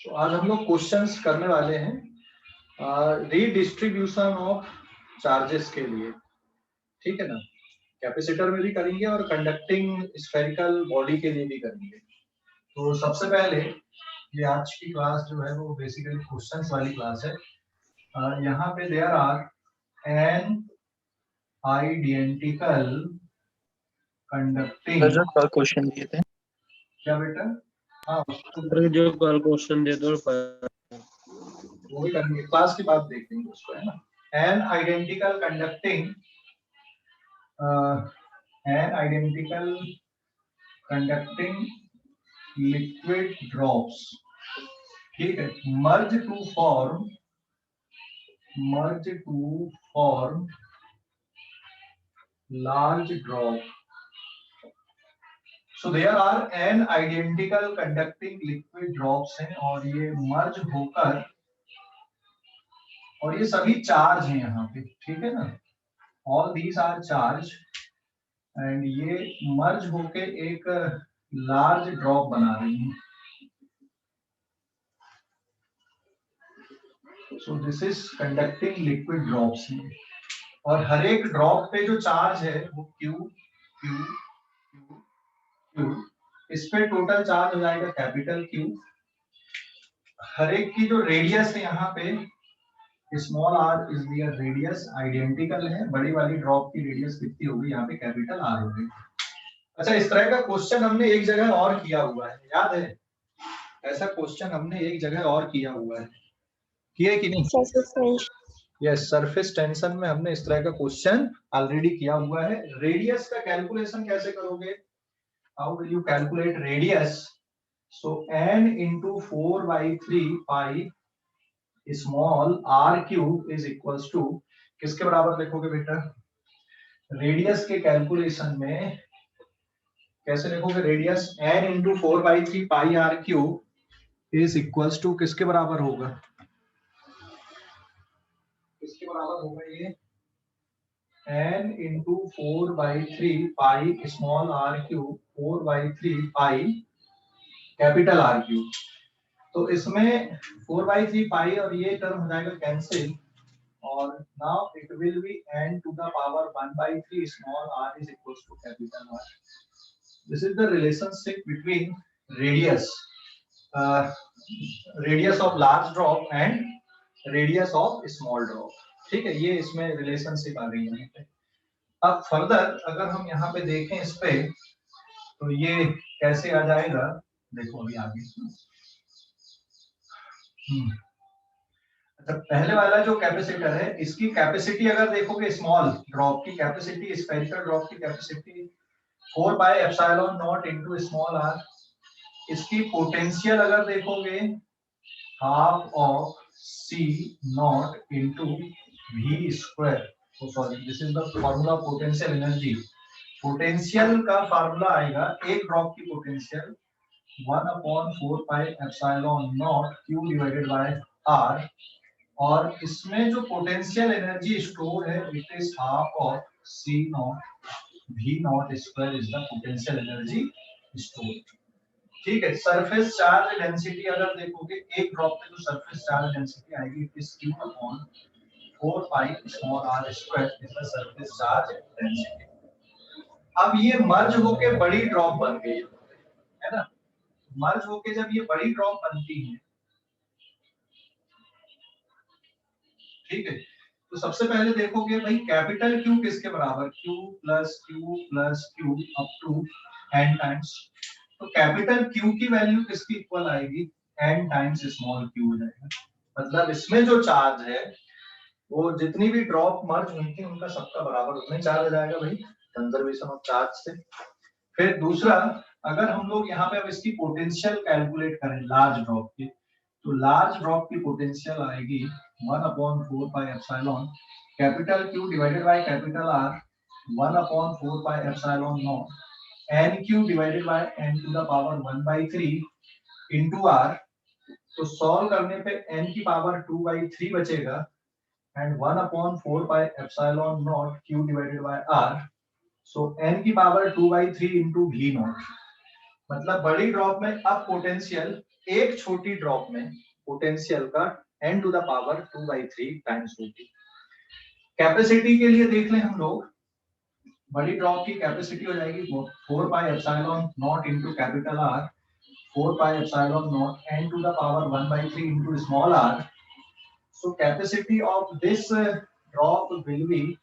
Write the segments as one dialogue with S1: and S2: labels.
S1: तो आज हम लोग क्वेश्चंस करने वाले हैं रीडिस्ट्रीब्यूशन ऑफ चार्जेस के लिए, ठीक है ना। कैपेसिटर में भी करेंगे और कंडक्टिंग स्फेरिकल बॉडी के लिए भी करेंगे। तो सबसे पहले ये आज की क्लास जो है वो बेसिकली क्वेश्चंस वाली क्लास है। यहाँ पे there are N identical conducting
S2: जो कल क्वेश्चन दिए थे,
S1: क्या बेटा? हाँ
S2: जो कल क्वेश्चन दिए थे
S1: वो भी करेंगे, क्लास के बाद देखेंगे उसको, है ना। N identical conducting liquid drops, ठीक है, merge to form large drop. So there are N identical conducting liquid drops हैं और ये मर्ज होकर, और ये सभी चार्ज हैं यहाँ पे, ठीक है ना। All these are charge and ये मर्ज होके एक लार्ज ड्रॉप बना रही है। So this is conducting liquid drops हैं और हर एक ड्रॉप पे जो चार्ज है वो Q Q Q Q, इस पे टोटल चार्ज हो जाएगा कैपिटल Q। हर एक की जो रेडियस है यहाँ पे small r is their radius, identical है। बड़ी वाली ड्रॉप की रेडियस कितनी होगी? यहाँ पे कैपिटल R होगी। अच्छा, इस तरह का क्वेश्चन हमने एक जगह और किया हुआ है, याद है? ऐसा क्वेश्चन हमने एक जगह और किया हुआ है, किया कि नहीं? यस, सरफेस टेंशन में हमने इस तरह का क्वेश्चन ऑलरेडी किया हुआ है। रेडियस का कैलकुलेशन कैसे करोगे? How will you calculate radius? So n into 4/3 pi small r cube is equals to, किसके बराबर लिखोगे बेटा? रेडियस के कैलकुलेशन में कैसे लिखोगे? Radius n into 4/3 pi r cube is equals to किसके बराबर होगा? किसके बराबर होगा ये? n into 4/3 pi small r cube 4/3 pi capital R cube. तो इसमें 4/3 पाई और ये टर्म हो जाएगा कैंसिल, और now it will be n to the power 1/3 small r is equals to capital R. This is the relationship between radius of large drop and radius of small drop, ठीक है। ये इसमें relationship आ गई है। अब further अगर हम यहाँ पे देखें इस पे, तो ये कैसे आ जाएगा? देखो अभी आगे। अच्छा, पहले वाला जो कैपेसिटर है इसकी कैपेसिटी अगर देखोगे, स्मॉल ड्रॉप की कैपेसिटी, स्फेरिकल ड्रॉप की कैपेसिटी 4/ε0 इनटू स्मॉल r। इसकी पोटेंशियल अगर देखोगे half of c0 into v square. तो sorry, this is the formula potential energy. Potential का फार्मूला आएगा एक ड्रॉप की potential 1/4πε0 q divided by r, और इसमें जो पोटेंशियल एनर्जी स्टोर है it is half of c0 v0 square is the potential energy store, ठीक है। सरफेस चार्ज डेंसिटी अगर देखोगे, एक ड्रॉप पे जो सरफेस चार्ज डेंसिटी आएगी it is q upon 4πr square is the surface charge density. अब ये मर्ज होके बड़ी ड्रॉप बन गई है ना। मर्ज होके जब ये बड़ी ड्रॉप बनती है, ठीक है, तो सबसे पहले देखोगे भाई कैपिटल Q किसके बराबर? Q plus Q up to n times. तो कैपिटल Q की वैल्यू किसकी इक्वल आएगी? n टाइम्स स्मॉल q हो जाएगा। मतलब इसमें जो चार्ज है वो जितनी भी ड्रॉप मर्ज हुई थी उनका सबका बराबर उतना ही चार्ज आ जाएगा भाई, कंजर्वेशन ऑफ चार्ज से। फिर दूसरा, अगर हम लोग यहाँ पे अब इसकी पोटेंशियल कैलकुलेट करें लार्ज ड्रॉप की, तो लार्ज ड्रॉप की पोटेंशियल आएगी 1/4πε capital Q divided by capital R 1/4πε0 n³ divided by n to the power 1/3 into R। तो सॉल्व करने पे n की पावर 2/3 बचेगा and 1/4πε0 Q divided by R। So n की पावर 2/3 इनटू v0। मतलब बड़ी ड्रॉप में अब पोटेंशियल एक छोटी ड्रॉप में पोटेंशियल का n to the power 2/3 times होगी। कैपेसिटी के लिए देख लें हम लोग, बड़ी ड्रॉप की कैपेसिटी हो जाएगी 4 pi epsilon naught into capital R, 4 pi epsilon naught n to the power 1/3 into small r. So capacity of this drop will be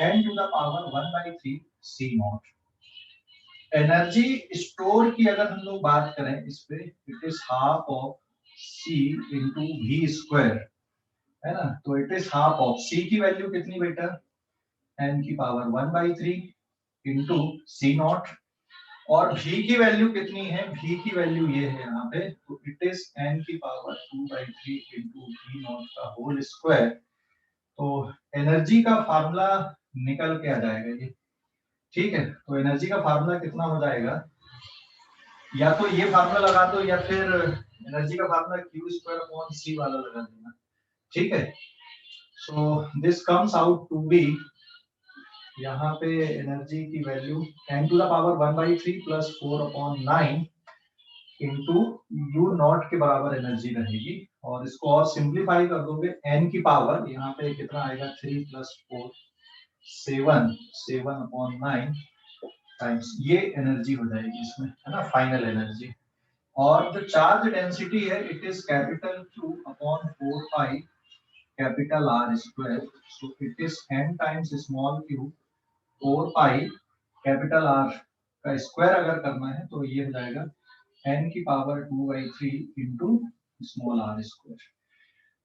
S1: n to the power 1/3 c naught. Energy store की अगर हम लोग बात करें इस पे, it is half of c into V square, है ना। तो it is half of c की वैल्यू कितनी बेटा, n की पावर 1/3 इंटू सी नॉट, और v की वैल्यू कितनी है, v की वैल्यू ये है यहाँ पे, तो इट इज n की पावर 2/3 इंटू वी नॉट का होल स्क्वायर। तो एनर्जी का फार्मूला निकल के आ जाएगा ये, ठीक है। तो एनर्जी का फार्मूला कितना हो जाएगा, या तो ये फार्मूला लगा दो या फिर एनर्जी का फार्मूला q² वाला लगा देना, ठीक है। So this comes out to be, यहाँ पे एनर्जी की value n to the power 1/3 plus 4/9 into U naught के बराबर एनर्जी रहेगी, और इसको और सिंप्लीफाई कर दोगे n की पावर यहाँ पे कितना आएगा 3 + 4 7/9 टाइम्स, ये एनर्जी हो जाएगी इसमें, है ना, फाइनल एनर्जी। और जो चार्ज डेंसिटी है it is capital Q upon 4 pi capital R square, so it is n times small q 4 pi capital R का स्क्वायर अगर करना है तो ये हो जाएगा n की power 2/3 into small r square.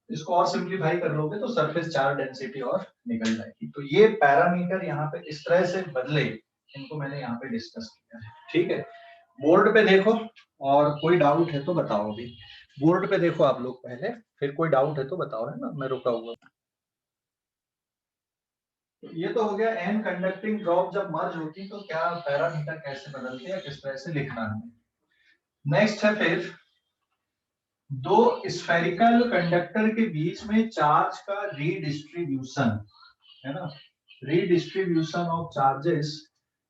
S1: इसको और सिंप्लीफाई कर लोगे तो सरफेस चार्ज डेंसिटी और निकल जाएगी। तो ये पैरामीटर यहाँ पे इस तरह से बदले, इनको मैंने यहाँ पे डिस्कस किया है, ठीक है। बोर्ड पे देखो, और कोई डाउट है तो बताओ। अभी बोर्ड पे देखो आप लोग पहले, फिर कोई डाउट है तो बताओ, है ना, मैं रुका हुआ। ये तो हो गया एन कंडक्टिंग ड्रॉप जब मर्ज होती तो क्या पैरामीटर कैसे बदलते हैं, किस तरह से लिखना है। नेक्स्ट है फिर दो स्फेरिकल कंडक्टर के बीच में चार्ज का रीडिस्ट्रीब्यूशन, है ना, redistribution of charges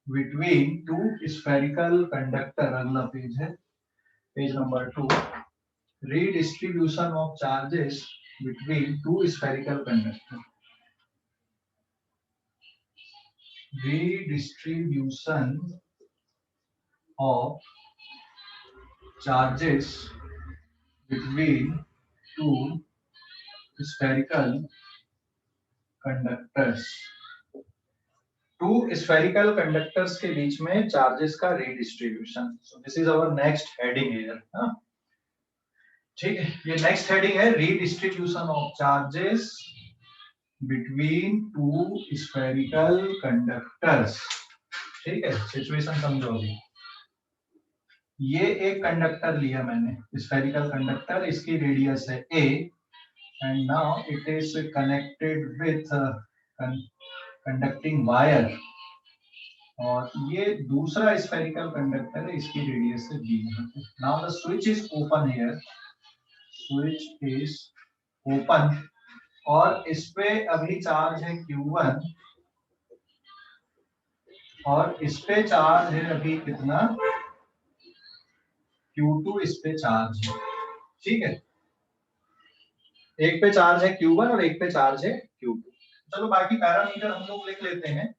S1: between two spherical conductor. अगला पेज है page number 2, redistribution of charges between two spherical conductor. Redistribution of charges between two spherical conductors. Two spherical conductors के बीच में charges का redistribution. So this is our next heading here, हाँ? ठीक है, ये next heading है redistribution of charges between two spherical conductors, ठीक है। सिचुएशन समझोगे, ये एक कंडक्टर लिया मैंने, स्फेरिकल कंडक्टर, इसकी रेडियस है a and now it is connected with conducting wire, और ये दूसरा स्फेरिकल कंडक्टर है, इसकी रेडियस है b। Now the switch is open here, switch is open, और इस पे अभी चार्ज है Q1 और इस पे चार्ज है अभी कितना Q2, इस पे चार्ज है, ठीक है। एक पे चार्ज है Q1 और एक पे चार्ज है Q2। चलो बाकी पैरामीटर हम लोग लिख लेते हैं।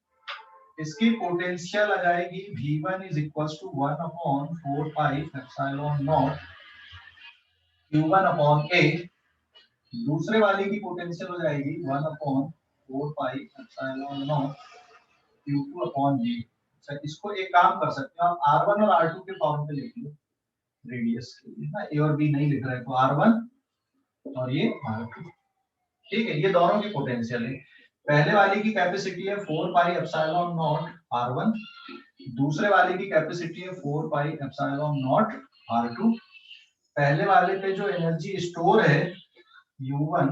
S1: इसकी पोटेंशियल आ जाएगी V1 = 1/4 pi epsilon not Q1/A। दूसरे वाले की पोटेंशियल हो जाएगी 1/4 पाई एप्सिलॉन नॉट Q2/V। अच्छा, इसको एक काम कर सकते हो आप, R1 और R2 के फॉर्म पे लिख लो रेडियस के लिए ना, A और B नहीं लिख रहा है तो R1 और ये R2, ठीक है। ये दोनों की पोटेंशियल है। पहले वाले की कैपेसिटी है 4 पाई एप्सिलॉन नॉट R1, दूसरे वाले की कैपेसिटी है 4 पाई एप्सिलॉन नॉट R2। पहले वाले पे जो एनर्जी स्टोर है U1,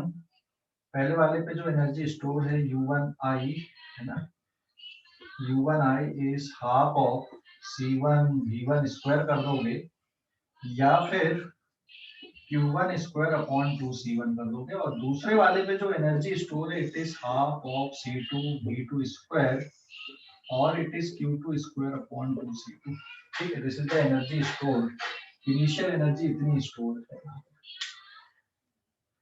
S1: पहले वाले पे जो एनर्जी स्टोर है U1I, है ना, U1I is half of C1V1 square कर दोगे, या फिर Q1² 2C1 कर दोगे, और दूसरे वाले पे जो एनर्जी स्टोर है it is half of C2V2 square, और इट इज Q2² 2C2, ठीक है। This is the energy store initial energy इतनी स्टोर है।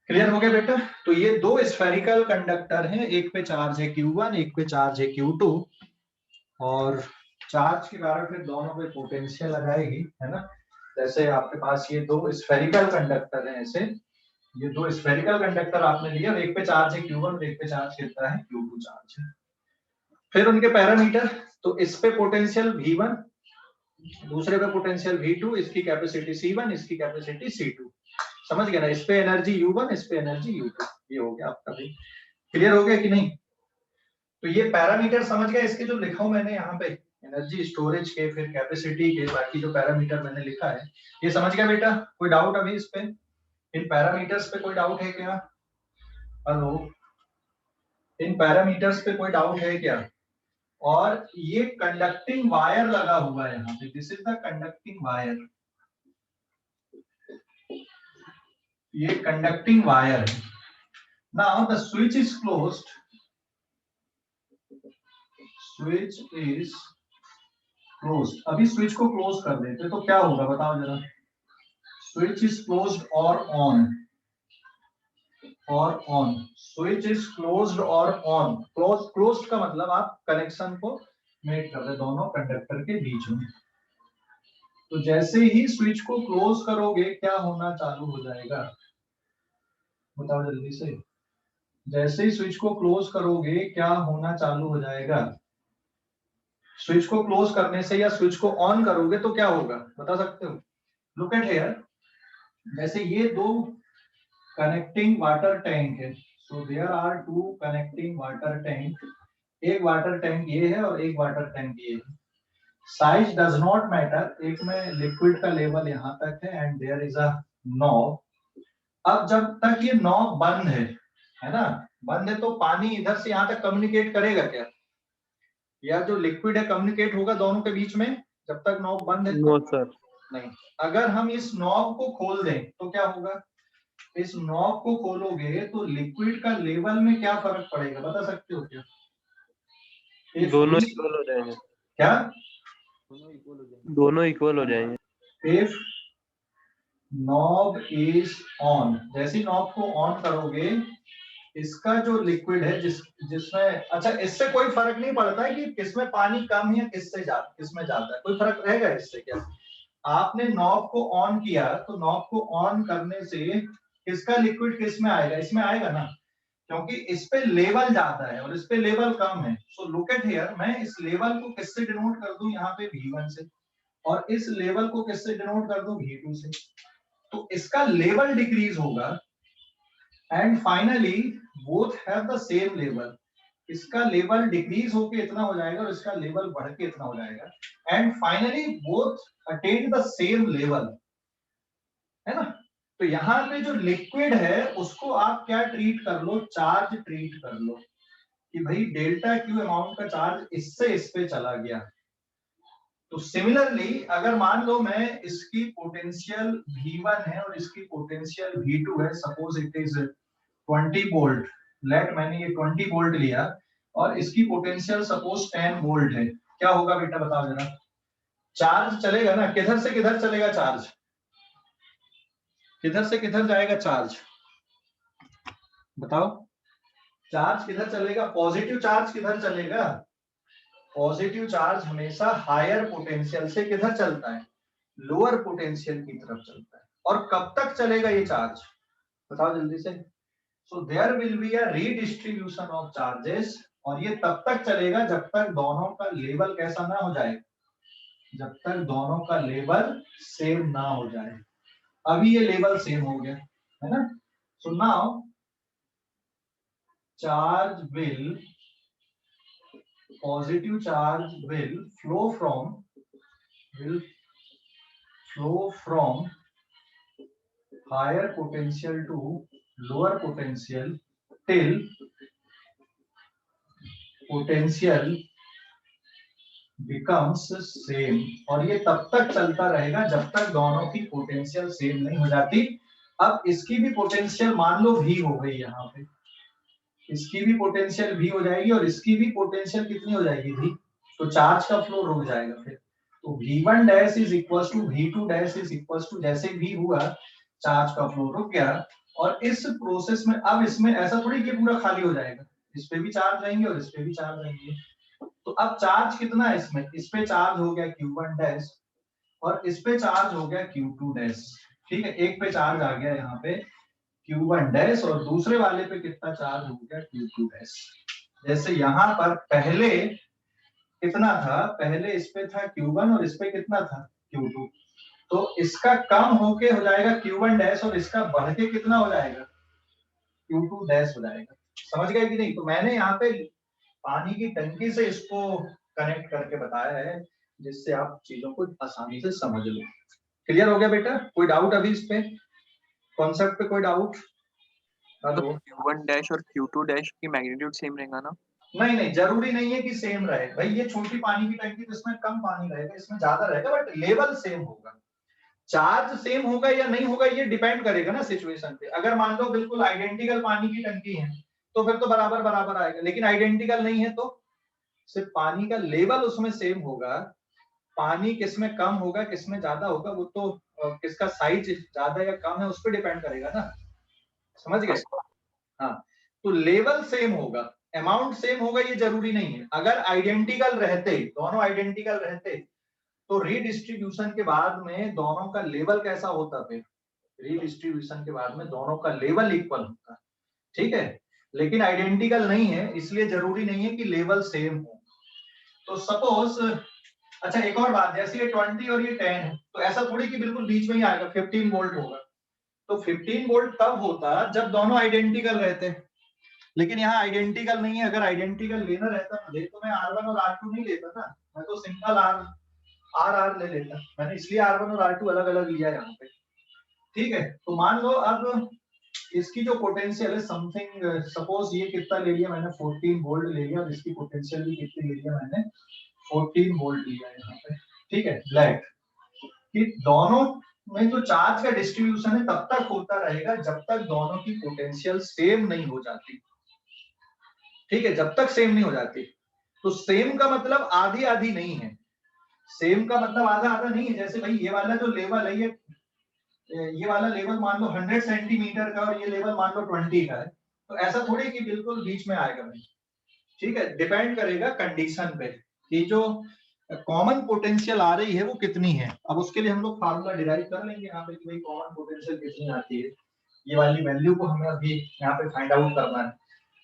S1: क्लियर हो गया बेटा? तो ये दो स्फेरिकल कंडक्टर हैं, एक पे चार्ज है Q1, एक पे चार्ज है Q2, और चार्ज के कारण फिर दोनों पे पोटेंशियल आ जाएगी, है ना। जैसे आपके पास ये दो स्फेरिकल कंडक्टर हैं, ऐसे ये दो स्फेरिकल कंडक्टर आपने लिए, और एक पे चार्ज है Q1 और एक पे चार्ज कितना है Q2 चार्ज है। फिर उनके पैरामीटर, तो इस पे पोटेंशियल V1, दूसरे पे पोटेंशियल V2, इसकी कैपेसिटी C1, इसकी कैपेसिटी C2, समझ गया ना। इस पे एनर्जी U1, इस पे एनर्जी U2, ये हो गया आपका भाई। क्लियर हो गया कि नहीं? तो ये पैरामीटर समझ गए, इसके जो लिखा हूं मैंने यहाँ पे एनर्जी स्टोरेज के, फिर कैपेसिटी के, बाकी जो पैरामीटर मैंने लिखा है, ये समझ गया बेटा? कोई डाउट अभी इस पे, इन पैरामीटर्स पे कोई डाउट है क्या? हेलो, इन पैरामीटर्स पे कोई डाउट है क्या? और ये कंडक्टिंग वायर लगा हुआ है यहाँ पे, this is the conducting wire, ये कंडक्टिंग वायर है। Now the switch is closed, switch is closed. अभी स्विच को क्लोज कर देते तो क्या होगा बताओ जरा। स्विच इज क्लोज्ड और ऑन, और ऑन, स्विच इज क्लोज्ड और ऑन। क्लोज्ड का मतलब आप कनेक्शन को मेक कर रहे दोनों कंडक्टर के बीच में। तो जैसे ही स्विच को क्लोज करोगे क्या होना चालू हो जाएगा, बताओ जल्दी से। जैसे ही स्विच को क्लोज करोगे क्या होना चालू हो जाएगा? स्विच को क्लोज करने से या स्विच को ऑन करोगे तो क्या होगा बता सकते हो? लुक एट हियर, जैसे ये दो कनेक्टिंग वाटर टैंक है, so there are two connecting water tank, एक वाटर टैंक ये है और एक वाटर टैंक ये है। साइज डज नॉट मैटर, एक में लिक्विड का लेवल यहाँ तक है and there is a knob. अब जब तक ये नॉब बंद है ना, बंद है तो पानी इधर से यहाँ तक कम्युनिकेट करेगा क्या, या जो लिक्विड है कम्युनिकेट होगा दोनों के बीच में जब तक नॉब बंद है?
S2: No sir.
S1: नहीं। अगर हम इस नॉब को खोल दें तो क्या होगा? इस नॉब को खोलोगे तो लिक्विड का लेवल में क्या फर्क पड़ेगा बता सकते हो क्या?
S2: दोनों इक्वल हो जाएंगे।
S1: क्या?
S2: दोनों इक्वल हो जाएंगे।
S1: इफ नॉब इज ऑन, जैसे नॉब को ऑन करोगे इसका जो लिक्विड है जिसमें, अच्छा इससे कोई फर्क नहीं पड़ता है कि किसमें पानी कम है किसमें ज्यादा है, कोई फर्क रहेगा इससे क्या? आपने नॉब को ऑन किया तो नॉब को ऑन करने से किसका लिक्विड किस में आएगा? इसमें आएगा ना, क्योंकि इस पे लेवल ज्यादा है और इस पे लेवल कम है। सो लुक एट हियर, मैं इस लेवल को किससे डिनोट कर दूं यहाँ पे V1 से, और इस लेवल को किससे डिनोट कर दूं V2 से। तो इसका लेवल डिक्रीज होगा and finally both have the same level. इसका लेवल डिक्रीज होके इतना हो जाएगा और इसका लेवल बढ़ के इतना हो जाएगा and finally both attain the same level, है ना। तो यहाँ पे जो लिक्विड है उसको आप क्या ट्रीट कर लो? चार्ज ट्रीट कर लो कि भाई डेल्टा क्यू अमाउंट का चार्ज इससे इस पे चला गया। तो सिमिलरली अगर मान लो मैं इसकी पोटेंशियल V1 है और इसकी पोटेंशियल V2 है, suppose it is 20 volt, let मैंने ये 20 वोल्ट लिया और इसकी पोटेंशियल सपोज 10 वोल्ट है, क्या होगा बेटा बताओ जरा? चार्ज चलेगा ना, किधर से किधर चलेगा चार्ज? किधर से किधर जाएगा चार्ज बताओ? चार्ज किधर चलेगा? पॉजिटिव चार्ज किधर चलेगा? पॉजिटिव चार्ज हमेशा हायर पोटेंशियल से किधर चलता है? लोअर पोटेंशियल की तरफ चलता है। और कब तक चलेगा ये चार्ज बताओ जल्दी से? So there will be a redistribution of charges, और ये तब तक चलेगा जब तक दोनों का लेवल कैसा ना हो जाए, जब तक दोनों का लेवल सेम ना हो जाए। अभी ये लेवल सेम हो गया है ना। So now charge will, positive charge will flow from higher potential to lower potential till potential becomes same, और ये तब तक चलता रहेगा जब तक दोनों की पोटेंशियल सेम नहीं हो जाती। अब इसकी भी पोटेंशियल मान लो V हो गई, यहाँ पे इसकी भी पोटेंशियल V हो जाएगी और इसकी भी पोटेंशियल कितनी हो जाएगी V, तो चार्ज का फ्लो रुक जाएगा फिर। तो V1 dash is equal to V2 dash is equal to, जैसे भी हुआ चार्ज का फ्लो रुक गया, और इस प्रोसेस में अब इसमें ऐसा थोड़ी कि पूरा खाली हो जाएगा, इस पे भी चार्ज रहेंगे और इस पे भी चार्ज रहेंगे। तो अब चार्ज कितना है इसमें, इस पे चार्ज हो गया Q1 डैश और इस पे चार्ज हो गया Q2 डैश। ठीक है, एक पे चार्ज आ गया यहाँ पे Q1 डैश और दूसरे वाले पे कितना चार्ज हो गया Q2 डैश। जैसे यहाँ पर पहले कितना था, पहले इस पे था Q1 और इस पे कितना था Q2, तो इसका कम होके हो जाएगा Q1 डैश और इसका बढ़ के कितना हो जाएगा Q2 डैश हो जाएगा। समझ गए कि नहीं? तो मैंने यहाँ पे पानी की टंकी से इसको कनेक्ट करके बताया है जिससे आप चीजों को आसानी से समझ लो। क्लियर हो गया बेटा? कोई डाउट अभी इस पे, कॉन्सेप्ट पे कोई डाउट?
S3: तो Q1 डैश और Q2 डैश की मैग्नीट्यूड सेम रहेगा ना?
S1: नहीं नहीं, जरूरी नहीं है कि सेम रहे भाई, ये छोटी पानी की टंकी तो इसमें कम पानी रहेगा, इसमें ज्यादा रहेगा, बट लेवल सेम होगा। चार्ज सेम होगा या नहीं होगा ये डिपेंड करेगा ना सिचुएशन पे। अगर मान लो बिल्कुल आइडेंटिकल पानी की टंकी है तो फिर तो बराबर बराबर आएगा, लेकिन आइडेंटिकल नहीं है तो सिर्फ पानी का लेवल उसमें सेम होगा। पानी किसमें कम होगा किसमें ज्यादा होगा वो तो किसका साइज ज्यादा या कम है उस पर डिपेंड करेगा ना। समझ गए? हाँ, तो लेवल सेम होगा, अमाउंट सेम होगा ये जरूरी नहीं है। अगर आइडेंटिकल रहते, दोनों आइडेंटिकल रहते तो रीडिस्ट्रीब्यूशन के बाद में दोनों का लेवल कैसा होता? फिर रीडिस्ट्रीब्यूशन के बाद में दोनों का लेवल इक्वल होता। ठीक है, लेकिन आइडेंटिकल नहीं है इसलिए जरूरी नहीं है कि लेवल सेम हो। तो सपोज, अच्छा एक और बात, जैसे ये 20 और ये 10 है तो ऐसा थोड़ी कि बिल्कुल बीच में ही आएगा 15 वोल्ट होगा। तो 15 वोल्ट तब होता जब दोनों आइडेंटिकल रहते, लेकिन यहाँ आइडेंटिकल नहीं है। अगर आइडेंटिकल लेना रहता मुझे तो मैं R1 और R2 नहीं लेता ना, मैं तो सिंपल R ले लेता। मैंने इसलिए R1 और R2 अलग अलग लिया यहाँ पे। ठीक है, तो मान लो अब इसकी जो पोटेंशियल है समथिंग, सपोज ये कितना ले लिया मैंने 14 वोल्ट ले लिया और इसकी पोटेंशियल भी कितनी ले लिया मैंने 14 वोल्ट लिया यहाँ पे। ठीक है, ब्लैक कि दोनों में जो चार्ज का डिस्ट्रीब्यूशन है तब तक होता रहेगा जब तक दोनों की पोटेंशियल सेम नहीं हो जाती। ठीक है, जब तक सेम नहीं हो जाती। तो सेम का मतलब आधी आधी नहीं है, सेम का मतलब आधा आधा नहीं है। जैसे भाई ये वाला जो लेवल है ये वाला लेवल मान लो 100 सेंटीमीटर का और ये लेवल मान लो 20 का है, तो ऐसा थोड़ी कि बिल्कुल बीच में आएगा भाई। ठीक है, डिपेंड करेगा कंडीशन पे कि जो कॉमन पोटेंशियल आ रही है वो कितनी है। अब उसके लिए हम लोग फार्मूला डिराइव कर लेंगे यहाँ पे कि भाई कॉमन पोटेंशियल कितनी आती है। ये वाली वैल्यू को हमें अभी यहाँ पे फाइंड आउट करना है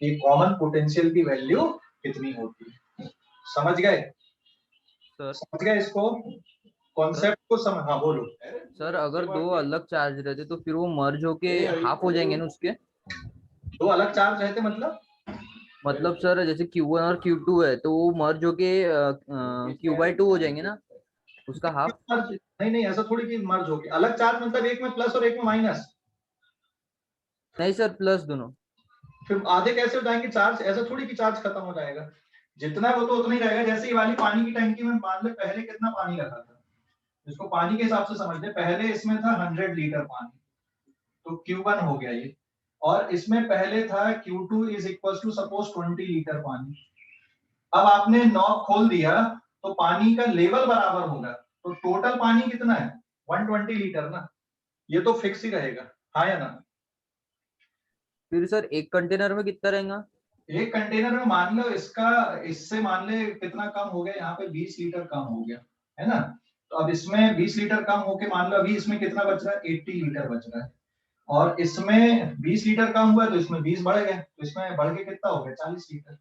S1: कि कॉमन पोटेंशियल की वैल्यू कितनी होती है। समझ गए? समझ गए इसको, कॉन्सेप्ट को समझ? हाँ बोलो
S4: सर। अगर दो अलग चार्ज रहते तो फिर वो मर्ज होके हाफ हो जाएंगे ना उसके?
S1: दो अलग चार्ज रहते
S4: मतलब सर जैसे Q1 और Q2 है तो वो मर्ज होके Q/2 हो जाएंगे ना उसका हाफ?
S1: नहीं नहीं, ऐसा थोड़ी कि मर्ज होके अलग चार्ज, मतलब एक में प्लस और एक में माइनस।
S4: नहीं सर, प्लस दोनों।
S1: फिर आधे कैसे हो जाएंगे चार्ज? ऐसा थोड़ी कि चार्ज खत्म हो जाएगा, जितना है वो तो उतना ही रहेगा। जैसे ये वाली पानी की टंकी में मान ले पहले कितना पानी रखा था, इसको पानी के हिसाब से समझ ले। पहले इसमें था 100 लीटर पानी, तो Q1 हो गया ये, और इसमें पहले था Q2 is equal to suppose 20 litre पानी। अब आपने नॉब खोल दिया तो पानी का लेवल बराबर होगा, तो टोटल पानी कितना है 120 लीटर ना, ये तो फिक्स ही रहेगा। हाँ या ना?
S4: फिर सर एक कंटेनर में कितना रहेगा?
S1: एक कंटेनर में मान लो इसका, इससे मान ले कितना कम हो गया, यहाँ पे 20 लीटर कम हो गया है ना। तो अब इसमें 20 लीटर कम होके मान लो अभी इसमें कितना बच रहा है 80 लीटर बच रहा है, और इसमें 20 लीटर कम हुआ तो इसमें 20 बढ़ गया, तो इसमें बढ़ के कितना हो गया 40 लीटर।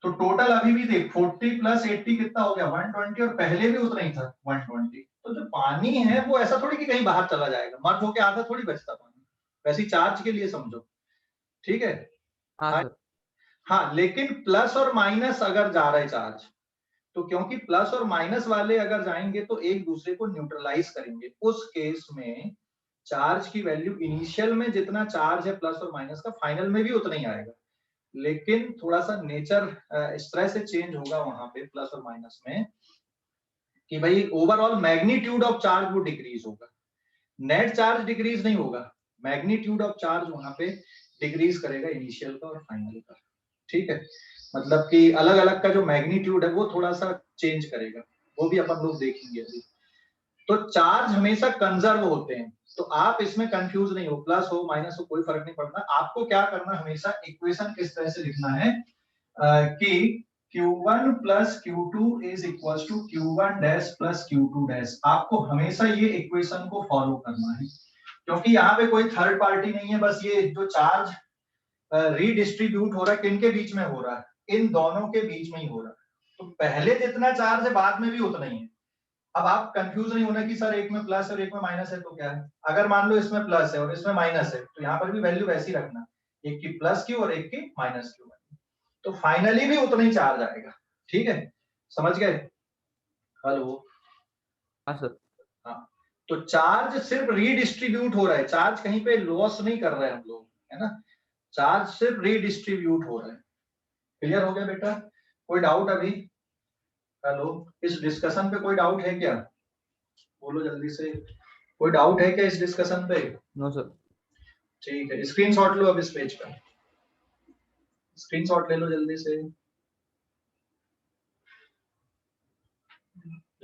S1: तो टोटल अभी भी देख 40 प्लस 80 कितना हो गया 120, और पहले भी उतना ही था 120। तो जो पानी है वो ऐसा थोड़ी कि कहीं बाहर चला जाएगा, मर्ज होके आधा थोड़ी बचता पानी, वैसे चार्ज के लिए समझो। ठीक है?
S4: हाँ सर।
S1: हाँ, लेकिन प्लस और माइनस अगर जा रहा है चार्ज, तो क्योंकि प्लस और माइनस वाले अगर जाएंगे तो एक दूसरे को न्यूट्रलाइज करेंगे, उस केस में चार्ज की वैल्यू इनिशियल में जितना चार्ज है प्लस और माइनस का, फाइनल में भी उतना ही आएगा। लेकिन थोड़ा सा नेचर इस तरह से चेंज होगा वहां पे प्लस और माइनस में कि भाई ओवरऑल मैग्नीट्यूड ऑफ चार्ज वो डिक्रीज होगा, नेट चार्ज डिक्रीज नहीं होगा, मैग्नीट्यूड ऑफ चार्ज वहां पे डिक्रीज करेगा इनिशियल का और फाइनल का। ठीक है, मतलब कि अलग अलग का जो मैग्नीट्यूड है वो थोड़ा सा चेंज करेगा। वो भी अपन लोग देखेंगे अभी। तो चार्ज हमेशा कंजर्व होते हैं, तो आप इसमें कंफ्यूज नहीं हो, प्लस हो माइनस हो कोई फर्क नहीं पड़ता। आपको क्या करना, हमेशा इक्वेशन किस तरह से लिखना है कि Q1 plus Q2 is equal to Q1 dash plus Q2 dash. आपको हमेशा ये इक्वेशन को फॉलो करना है, क्योंकि यहाँ पे कोई थर्ड पार्टी नहीं है, बस ये जो चार्ज रीडिस्ट्रीब्यूट हो रहा है किनके बीच में हो रहा है, इन दोनों के बीच में ही हो रहा है। तो पहले जितना चार्ज है बाद में भी उतना ही है। अब आप कंफ्यूज नहीं होना कि सर एक में प्लस और एक में माइनस है तो क्या है। अगर मान लो इसमें प्लस है और इसमें माइनस है तो यहाँ पर भी वैल्यू वैसी रखना, एक की प्लस की और एक की माइनस की, तो फाइनली भी उतना ही चार्ज आएगा। ठीक है, समझ गए? हेलो,
S4: हाँ सर।
S1: हाँ, तो चार्ज सिर्फ रीडिस्ट्रीब्यूट हो रहा है, चार्ज कहीं पे लॉस नहीं कर रहे हैं हम लोग, है ना, चार्ज सिर्फ रीडिस्ट्रीब्यूट हो रहा है। क्लियर हो गया बेटा? कोई डाउट अभी? हेलो, इस डिस्कशन पे कोई डाउट है क्या? बोलो जल्दी से, कोई डाउट है क्या इस डिस्कशन पे?
S4: No sir.
S1: ठीक है, स्क्रीनशॉट लो अब इस पेज का, स्क्रीनशॉट ले लो जल्दी से।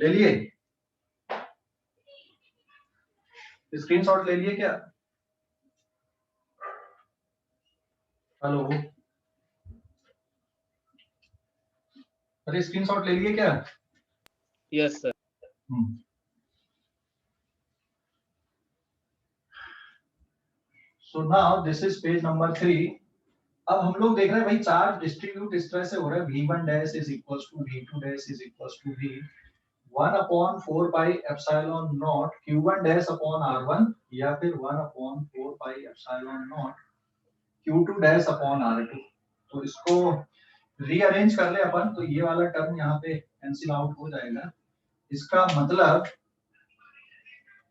S1: ले लिए? स्क्रीनशॉट ले लिए क्या? हेलो, अरे स्क्रीनशॉट ले लिए क्या?
S2: Yes sir.
S1: So now this is page number 3। अब हम लोग देख रहे हैं भाई चार्ज डिस्ट्रीब्यूट इस तरह से हो रहा है, v1 dash is equals to v2 dash is equals to v 1 upon 4 pi epsilon naught q1 dash upon r1 या फिर 1 upon 4 pi epsilon naught q2 dash upon r2। तो इसको रीअरेंज कर ले अपन, तो ये वाला टर्म यहाँ पे कैंसिल आउट हो जाएगा। इसका मतलब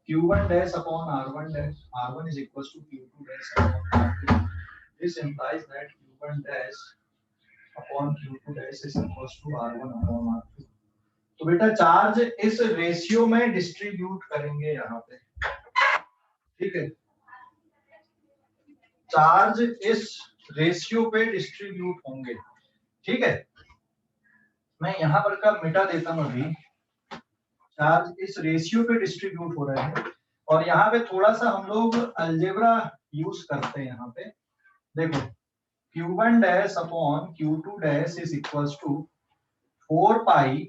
S1: q1 dash upon r1 dash r1 is equals to q2 dash upon r2. This implies that q1 dash upon q2 dash is equals to r1 upon r2. तो बेटा चार्ज इस ratio में distribute करेंगे यहाँ पे, ठीक है, चार्ज इस रेशियो पे डिस्ट्रीब्यूट होंगे। ठीक है, मैं यहाँ पर का मिटा देता हूँ अभी, चार्ज इस रेशियो पे डिस्ट्रीब्यूट हो रहे हैं। और यहाँ पे थोड़ा सा हम लोग अलजेब्रा यूज करते हैं। यहाँ पे देखो q1 dash upon q2 dash is equals to 4 pi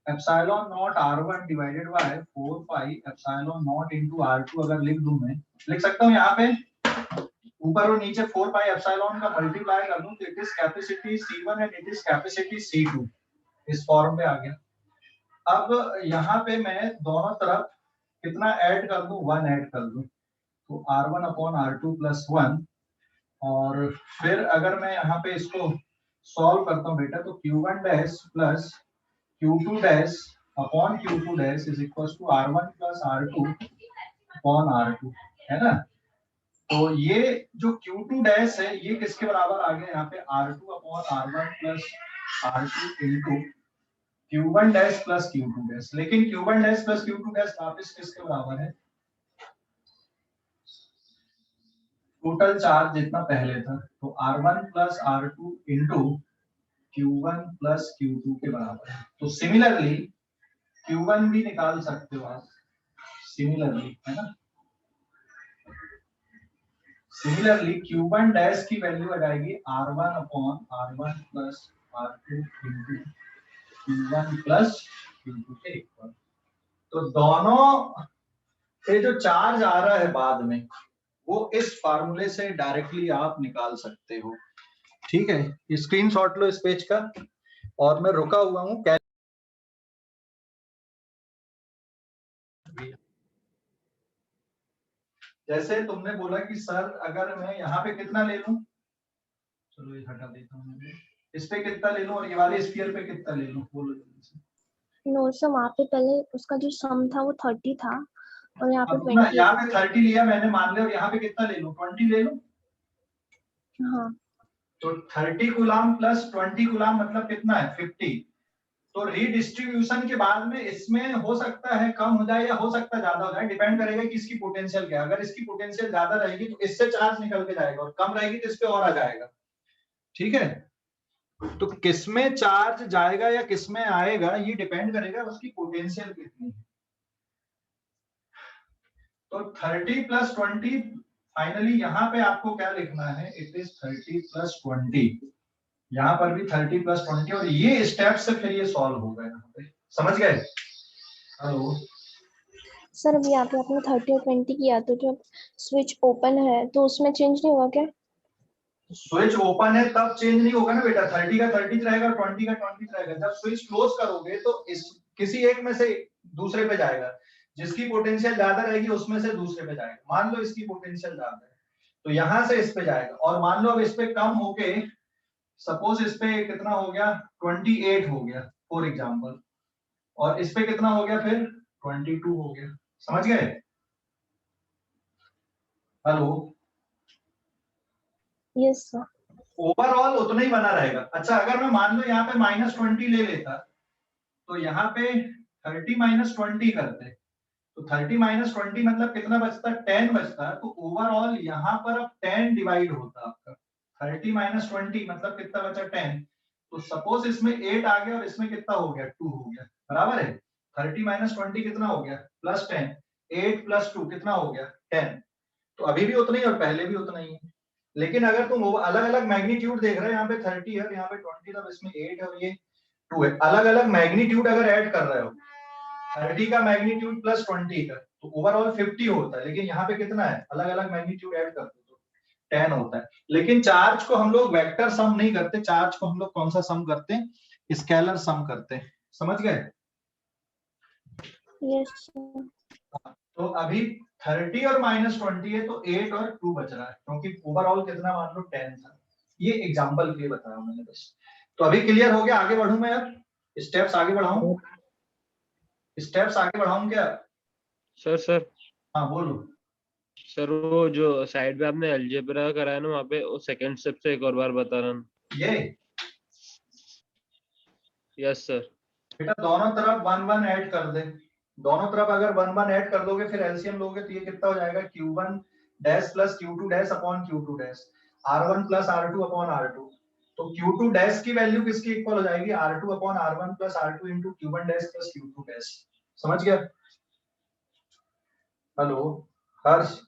S1: epsilon naught r1 divided by 4 pi epsilon naught into r2। अगर लिख दूं, मैं लिख सकता हूँ यहाँ पे ऊपर और नीचे 4 पाई एप्सिलॉन का मल्टीप्लाई कर दूं तो it is capacity C1 and it is capacity C2। इस फॉर्म पे आ गया। अब यहाँ पे मैं दोनों तरफ कितना ऐड कर दूं, 1 ऐड कर दूं, तो r1 अपॉन r2 प्लस 1। और फिर अगर मैं यहाँ पे इसको सॉल्व करता हूँ बेटा, तो q1 dash plus q2 dash upon q2 dash is equal to r1 plus r2 upon r2, है ना। तो ये जो q2 डैश है ये किसके बराबर आ गया यहाँ पे, r2 upon r1 plus r2 into q1 dash plus q2 dash. लेकिन q1 dash plus q2 dash वापस किसके बराबर है, टोटल चार्ज जितना पहले था, तो r1 plus r2 into q1 plus q2 के बराबर है। तो सिमिलरली q1 भी निकाल सकते हो आप, सिमिलरली, है ना। सिमिलरली q1 डैश की वैल्यू आ जाएगी r1 upon r1 plus r2 into q1 plus q2 के इक्वल। तो दोनों से जो चार्ज आ रहा है बाद में वो इस फार्मूले से डायरेक्टली आप निकाल सकते हो। ठीक है, स्क्रीनशॉट लो इस पेज का। और मैं रुका हुआ हूँ, जैसे तुमने बोला कि सर अगर मैं यहाँ पे कितना ले लूं, चलो ये हटा देता हूँ, इस पे कितना ले लूं और ये वाले स्फीयर पे कितना ले लूं, बोलो जल्दी से।
S5: नो सर, वहाँ पे पहले उसका जो सम था वो 30 था और यहाँ पे
S1: अब ना
S5: 20।
S1: यहाँ पे 30 लिया मैंने, मान लिया, और यहाँ पे कितना ले लूं, 20 ले लूं।
S5: हाँ,
S1: तो 30 कूलाम प्लस 20 कूलाम मतलब कितना है, 50। तो रीडिस्ट्रीब्यूशन के बाद में इसमें हो सकता है कम हो जाए या हो सकता है ज्यादा हो जाए, डिपेंड करेगा कि इसकी पोटेंशियल क्या है। अगर इसकी पोटेंशियल ज्यादा रहेगी तो इससे चार्ज निकल के जाएगा और कम रहेगी तो इस पे और आ जाएगा। ठीक है, तो किसमें चार्ज जाएगा या किसमें आएगा ये डिपेंड करेगा उसकी पोटेंशियल कितनी है। तो 30 + 20 फाइनली यहाँ पे आपको क्या लिखना है, इट इज 30 + 20, यहाँ पर भी 30 + 20 और ये स्टेप से फिर ये सॉल्व होगा यहाँ पे, समझ गए? हेलो
S5: सर अभी यहाँ पे आपने 30 और 20 किया तो जब स्विच ओपन है तो उसमें चेंज नहीं होगा क्या?
S1: स्विच ओपन है तब चेंज नहीं होगा ना बेटा, 30 का 30 रहेगा और 20 का 20 रहेगा। जब स्विच क्लोज करोगे तो इस किसी एक में से दूसरे पे जाएगा, जिसकी पोटेंशियल ज्यादा रहेगी उसमें से दूसरे पे जाएगा। मान लो इसकी पोटेंशियल ज्यादा है तो यहां से इस पे जाएगा, और मान लो अब इस पे कम होके सपोज इस पे कितना हो गया 28 हो गया फॉर एग्जांपल, और इस पे कितना हो गया फिर 22 हो गया, समझ गए? Hello
S5: yes sir.
S1: ओवरऑल उतना ही बना रहेगा। अच्छा अगर मैं मान लो यहाँ पे -20 ले लेता तो यहाँ पे 30 - 20 करते तो 30 - 20 मतलब कितना बचता, 10 बचता। तो ओवरऑल यहाँ पर अब 10 डिवाइड होता आपका, 30 - 20 मतलब कितना बचा 10। तो सपोज इसमें 8 आ गया और इसमें कितना हो गया 2 हो गया, बराबर है। 30 - 20 कितना हो गया +10, 8 + 2 कितना हो गया 10। तो अभी भी उतना ही और पहले भी उतना ही है। लेकिन अगर तुम अलग अलग मैग्नीट्यूड देख रहे हो, यहाँ पे 30 है यहाँ पे 20, तब इसमें 8 है और ये 2 है, अलग अलग मैग्नीट्यूड अगर ऐड कर रहे हो 30 का मैग्नीट्यूड + 20 का तो ओवरऑल 50 होता है। लेकिन यहाँ पे कितना है, अलग अलग मैग्नीट्यूड ऐड करते हो तो 10 होता है। लेकिन चार्ज को हम लोग वेक्टर सम नहीं करते, चार्ज को हम लोग कौन सा सम करते हैं, स्केलर सम करते हैं, समझ गए?
S5: Yes sir.
S1: तो अभी 30 और -20 है तो 8 और 2 बच रहा है, क्योंकि ओवरऑल कितना मान लो 10 था। ये एग्जांपल के लिए बताया मैंने बस। तो अभी क्लियर हो गया? आगे बढ़ूं मैं अब, स्टेप्स आगे बढ़ाऊं, स्टेप्स आगे बढ़ाऊं क्या?
S2: सर
S1: हाँ बोलो।
S2: सर वो जो साइड पे आपने अलजेब्रा कराया ना वहाँ पे वो सेकंड स्टेप से एक और बार बता रहा।
S1: ये
S2: यस सर।
S1: बेटा दोनों तरफ 1 1 ऐड कर दे, दोनों तरफ अगर 1 1 ऐड कर दोगे फिर एलसीएम लोगे तो ये कितना हो जाएगा q1 dash + q2 dash upon q2 dash, r1 + r2 upon r2। तो q2 डैश की वैल्यू किसकी इक्वल हो जाएगी, r2 upon r1 + r2 into q1 dash + q2 dash. समझ गया? हेलो हर्ष?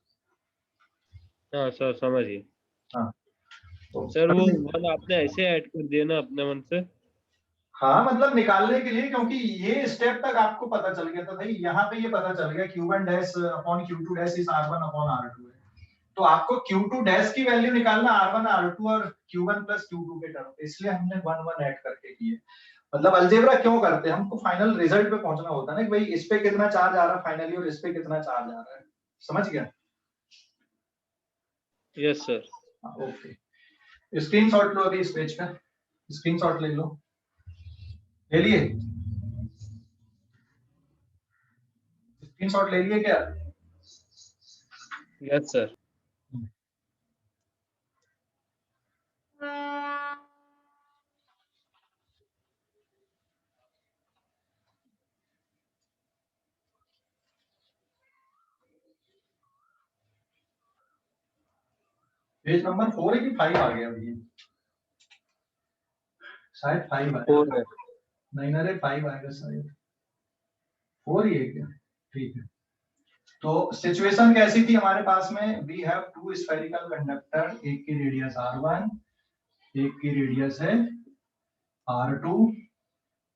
S2: हाँ सर समझ गए।
S1: हाँ तो
S2: सर वो वन आपने ऐसे ऐड कर दिया ना अपने मन से।
S1: हाँ मतलब निकालने के लिए, क्योंकि ये स्टेप तक आपको पता चल गया था भाई, यहाँ पे ये पता चल गया q1 dash upon q2 dash is r1 upon r2 है। तो आपको q2 डैश की वैल्यू निकालना r1 r2 और q1 + q2 के टर्म, इसलिए हमने 1 1 ऐड करके किए। मतलब अलजेब्रा क्यों करते हैं, हमको फाइनल रिजल्ट पे पहुंचना होता है ना कि भाई इस पे कितना चार्ज आ रहा है फाइनली और इस पे कितना चार्ज आ रहा है, समझ गया?
S2: Yes sir.
S1: ओके स्क्रीनशॉट लो अभी इस पेज का, स्क्रीनशॉट ले लो, ले लिए? स्क्रीनशॉट ले लिए क्या?
S2: Yes sir.
S1: पेज नंबर 4 है कि 5 आ गया अभी, शायद 5 आया।
S3: 4 है।
S1: नहीं ना रे 5 आएगा शायद, 4 ही है क्या? ठीक है। तो सिचुएशन कैसी थी हमारे पास में, वी हैव 2 स्फेरिकल कंडक्टर, एक की रेडियस r1 एक की रेडियस है r2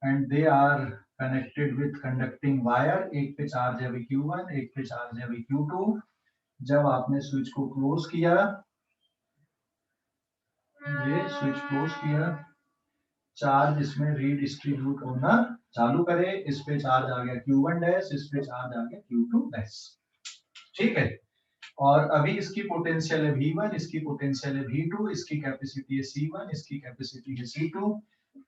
S1: and they are connected with conducting wire. एक पे चार्ज है q1 एक पे चार्ज है q2। जब आपने स्विच को क्लोज किया, ये स्विच क्लोज किया, चार्ज इसमें रीडिस्ट्रीब्यूट होना चालू करे, इस पे चार्ज आ गया q1 डैश, इस पे चार्ज आ गया q2 डैश, ठीक है। और अभी इसकी पोटेंशियल है v1, इसकी पोटेंशियल है v2, इसकी कैपेसिटी है c1, इसकी कैपेसिटी है c2।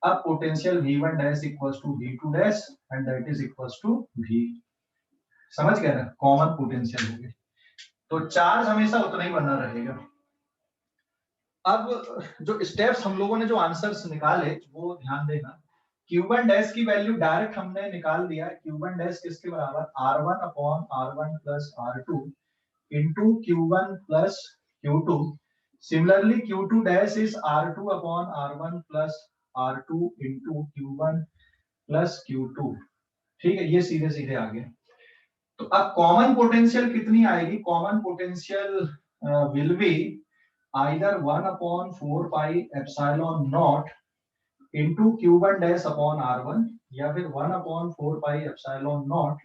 S1: अब potential v1 dash equals to v2 dash and that is equals to v, समझ गए ना, कॉमन पोटेंशियल हो गई। तो चार्ज हमेशा उतना ही बना रहेगा। अब जो स्टेप्स हम लोगों ने जो आंसर्स निकाले वो ध्यान देना, q1 डैश की वैल्यू डायरेक्ट हमने निकाल दिया, q1 डैश किसके बराबर, r1 upon r1 plus r2 into q1 plus q2. Similarly, q2 dash is r2 upon r1 plus R2 into Q1 plus Q2। ठीक है, ये सीधे सीधे आ गया। तो अब कॉमन पोटेंशियल कितनी आएगी? Common potential will be either 1/4 pi epsilon not into Q1 dash upon R1 या फिर 1/4 pi epsilon naught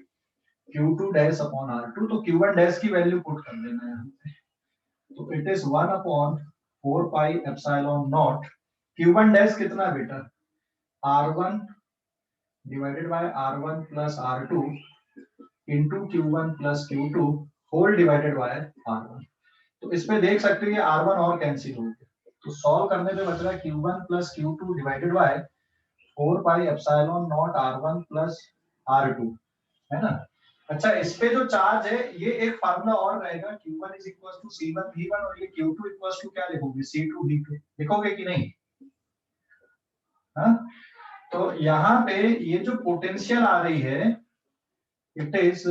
S1: Q2 dash upon R2। तो Q1 डैश की वैल्यू पुट कर देना यहाँ पे। तो it is 1/4 pi epsilon naught. Q1 dash कितना बेटा? R1 divided by R1 plus R2 into Q1 plus Q2 whole divided by R1। तो इसमें देख सकते हैं R1 और कैंसिल हो गया, तो सॉल्व करने पे बच रहा है Q1 plus Q2 divided by 4 pi epsilon naught R1 plus R2, है ना। अच्छा, इस पे जो चार्ज है ये एक फार्मूला और रहेगा, Q1 is equal to C1 V1 और ये Q2 इक्वल टू क्या लिखोगे? C2 V2 लिखोगे कि नहीं? हाँ, तो यहाँ पे ये जो पोटेंशियल आ रही है it is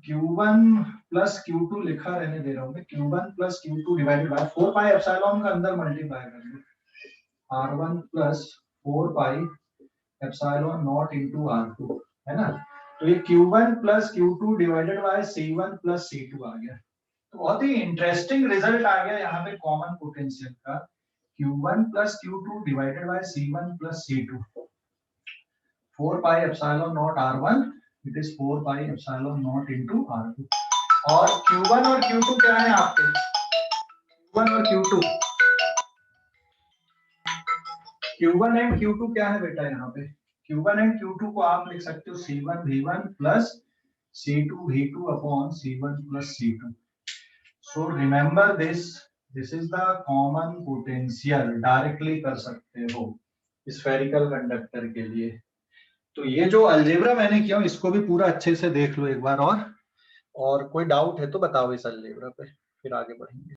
S1: Q1 plus Q2 लिखा रहने दे रहा हूँ मैं, Q1 plus Q2 divided by 4 pi epsilon का अंदर मल्टीप्लाई कर लो, R1 plus 4 pi epsilon naught into R2, है ना। तो ये Q1 plus Q2 divided by C1 plus C2 आ गया। तो बहुत ही इंटरेस्टिंग रिजल्ट आ गया यहाँ पे कॉमन पोटेंशियल का, Q1 plus Q2 divided by C1 plus C2, 4 pi epsilon naught R1 it is 4 pi epsilon naught into R2। और Q1 और Q2 क्या है आपके? Q1 और Q1 एंड Q2 क्या है बेटा? यहाँ पे Q1 एंड Q2 को आप लिख सकते हो C1 V1 plus C2 V2 upon C1 plus C2। So remember this is the common potential, directly कर सकते हो स्फेरिकल कंडक्टर के लिए। तो ये जो अलजेब्रा मैंने किया इसको भी पूरा अच्छे से देख लो एक बार, और कोई डाउट है तो बताओ इस अलजेब्रा पे, फिर आगे बढ़ेंगे।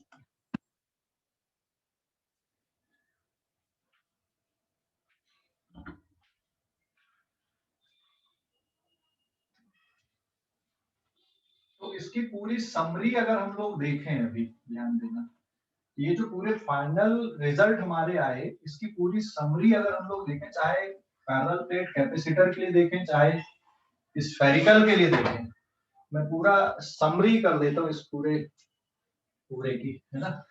S1: तो इसकी पूरी समरी अगर हम लोग देखें, अभी ध्यान देना, ये जो पूरे फाइनल रिजल्ट हमारे आए इसकी पूरी समरी अगर हम लोग देखें, चाहे पैरेलल प्लेट कैपेसिटर के लिए देखें चाहे स्फेरिकल के लिए देखें, मैं पूरा समरी कर देता हूँ इस पूरे की, है ना।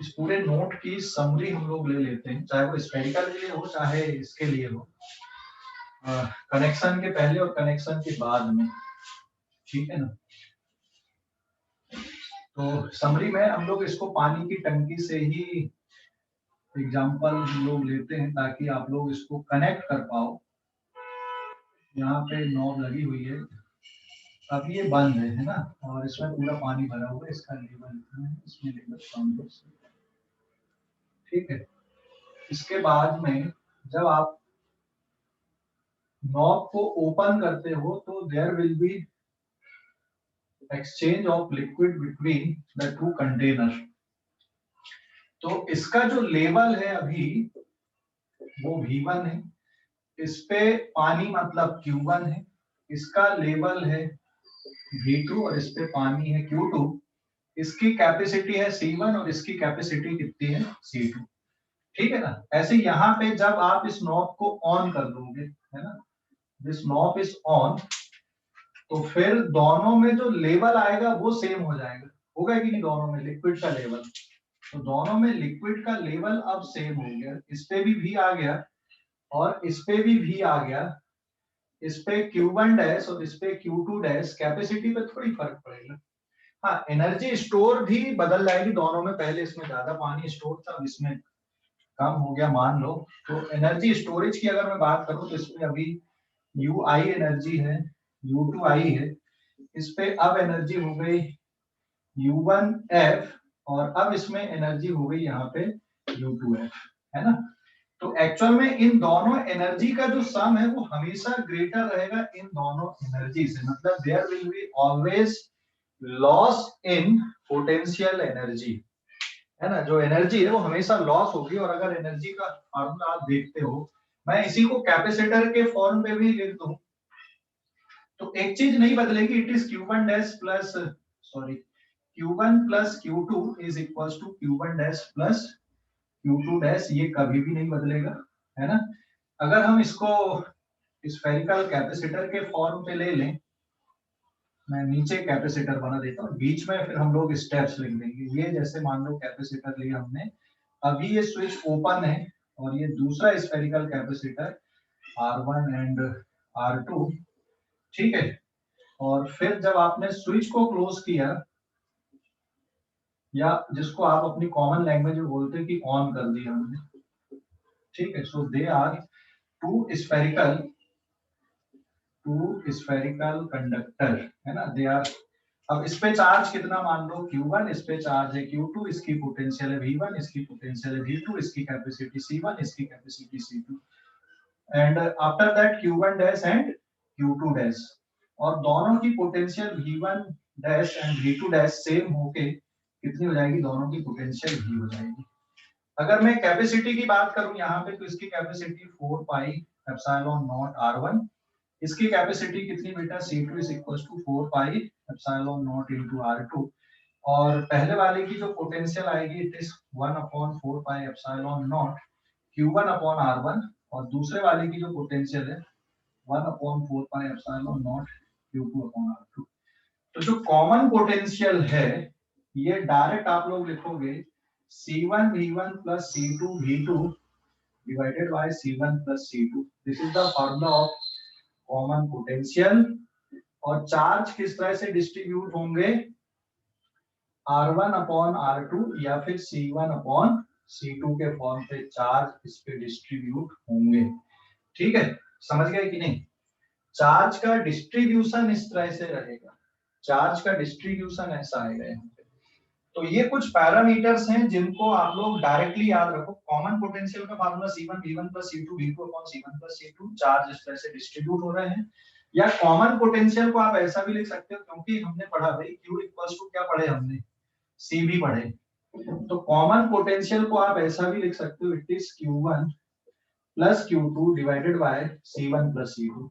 S1: इस पूरे नोट की समरी हम लोग ले लेते हैं, चाहे वो स्फेरिकल के लिए हो चाहे इसके लिए हो, कनेक्शन के पहले और कनेक्शन के बाद में, ठीक है ना। तो समरी में हम लोग इसको पानी की टंकी से ही एग्जांपल हम लोग लेते हैं ताकि आप लोग इसको कनेक्ट कर पाओ। यहाँ पे नॉब लगी हुई है, अब ये बंद है ना, और इसमें पूरा पानी भरा हुआ है, इसका लेवल इतना है, इसमें लेवल कम है, ठीक है। इसके बाद में जब आप नॉब को ओपन करते हो तो there will be exchange of liquid between the two container. तो इसका जो लेवल है अभी वो V1 है, इस पे पानी मतलब Q1 है, इसका लेवल है V2 और इस पे पानी है Q2, इसकी कैपेसिटी है C1 और इसकी कैपेसिटी कितनी है C2, ठीक है ना। ऐसे यहाँ पे जब आप इस नॉब को ऑन कर दोगे, है ना, दिस नॉब इज ऑन, तो फिर दोनों में जो लेवल आएगा वो सेम हो जाएगा, होगा कि नहीं? दोनों में लिक्विड का लेवल, तो दोनों में लिक्विड का लेवल अब सेम हो गया, इस पे भी V आ गया और इस पे भी V आ गया, इस पे Q1 डैश और इस पे Q2 डैश, कैपेसिटी पे थोड़ी फर्क पड़ेगा। हाँ, एनर्जी स्टोर भी बदल जाएगी दोनों में, पहले इसमें ज्यादा पानी स्टोर था, अब इसमें कम हो गया मान लो। तो एनर्जी स्टोरेज की अगर मैं बात करूं तो इसमें अभी UI एनर्जी है, U2I है, इस पे अब एनर्जी हो गई U1F और अब इसमें एनर्जी हो गई यहाँ पे U2F, है ना। तो एक्चुअल में इन दोनों एनर्जी का जो सम है वो हमेशा ग्रेटर रहेगा इन दोनों एनर्जी से, मतलब there will be always loss in potential energy, है ना। जो एनर्जी है वो हमेशा लॉस होगी। और अगर एनर्जी का फार्मूला आप देखते हो, मैं इसी को कैपेसिटर के फॉर्म पे भी लिख दूं तो एक चीज नहीं बदलेगी, it is Q1 dash plus sorry Q1 plus Q2 is equal to Q1 dash plus Q2 dash, ये कभी भी नहीं बदलेगा, है ना। अगर हम इसको स्फेरिकल कैपेसिटर के फॉर्म पे ले लें, मैं नीचे कैपेसिटर बना देता हूँ, बीच में फिर हम लोग स्टेप्स लिख देंगे। ये जैसे मान लो कैपेसिटर लिया हमने, अभी ये स्विच ओपन है और ये दूसरा spherical capacitor R1 and R2, ठीक है। और फिर जब आपने स्विच को क्लोज किया, या जिसको आप अपनी कॉमन लैंग्वेज में बोलते हैं कि ऑन कर दिया हमने, ठीक है। So they are two spherical conductor, है ना, दे आर। अब इस पे चार्ज कितना मान लो Q1, इस पे चार्ज है Q2, इसकी पोटेंशियल है V1, इसकी पोटेंशियल है V2, इसकी कैपेसिटी C1, इसकी capacity C2, and after that Q1 dash and Q2 dash, और दोनों की potential V1 dash and V2 dash same होके कितनी हो जाएगी, दोनों की पोटेंशियल V हो जाएगी। अगर मैं कैपेसिटी की बात करूं यहाँ पे, तो इसकी capacity 4 pi epsilon naught R1, इसकी कैपेसिटी कितनी बेटा, C2 is equal to 4 pi epsilon naught into R2, और पहले वाले की जो पोटेंशियल आएगी it is 1/4 pi epsilon naught Q1 upon R1, और दूसरे वाले की जो पोटेंशियल है 1/4 pi epsilon naught Q2 upon R2। तो जो कॉमन पोटेंशियल है ये डायरेक्ट आप लोग लिखोगे C1 V1 plus C2 V2 divided by C1 plus C2। This is the formula of common potential. और चार्ज किस तरह से डिस्ट्रीब्यूट होंगे, R1 अपॉन R2 या फिर C1 अपॉन C2 के फॉर्म पे चार्ज इस पे डिस्ट्रीब्यूट होंगे, ठीक है। समझ गए कि नहीं। चार्ज का डिस्ट्रीब्यूशन इस तरह से रहेगा, चार्ज का डिस्ट्रीब्यूशन ऐसा आएगा यहाँ पे। तो ये कुछ पैरामीटर्स हैं जिनको आप लोग डायरेक्टली याद रखो। कॉमन पोटेंशियल का formula C1 V1 plus C2 V2 upon C1 plus C2, charge इस तरह से डिस्ट्रीब्यूट हो रहे हैं। या कॉमन पोटेंशियल को आप ऐसा भी लिख सकते हो, क्योंकि हमने पढ़ा भाई Q इक्वल्स टू क्या पढ़े हमने, C भी पढ़े, तो कॉमन पोटेंशियल को आप ऐसा भी लिख सकते हो, it is Q1 plus Q2 divided by C1 plus C2।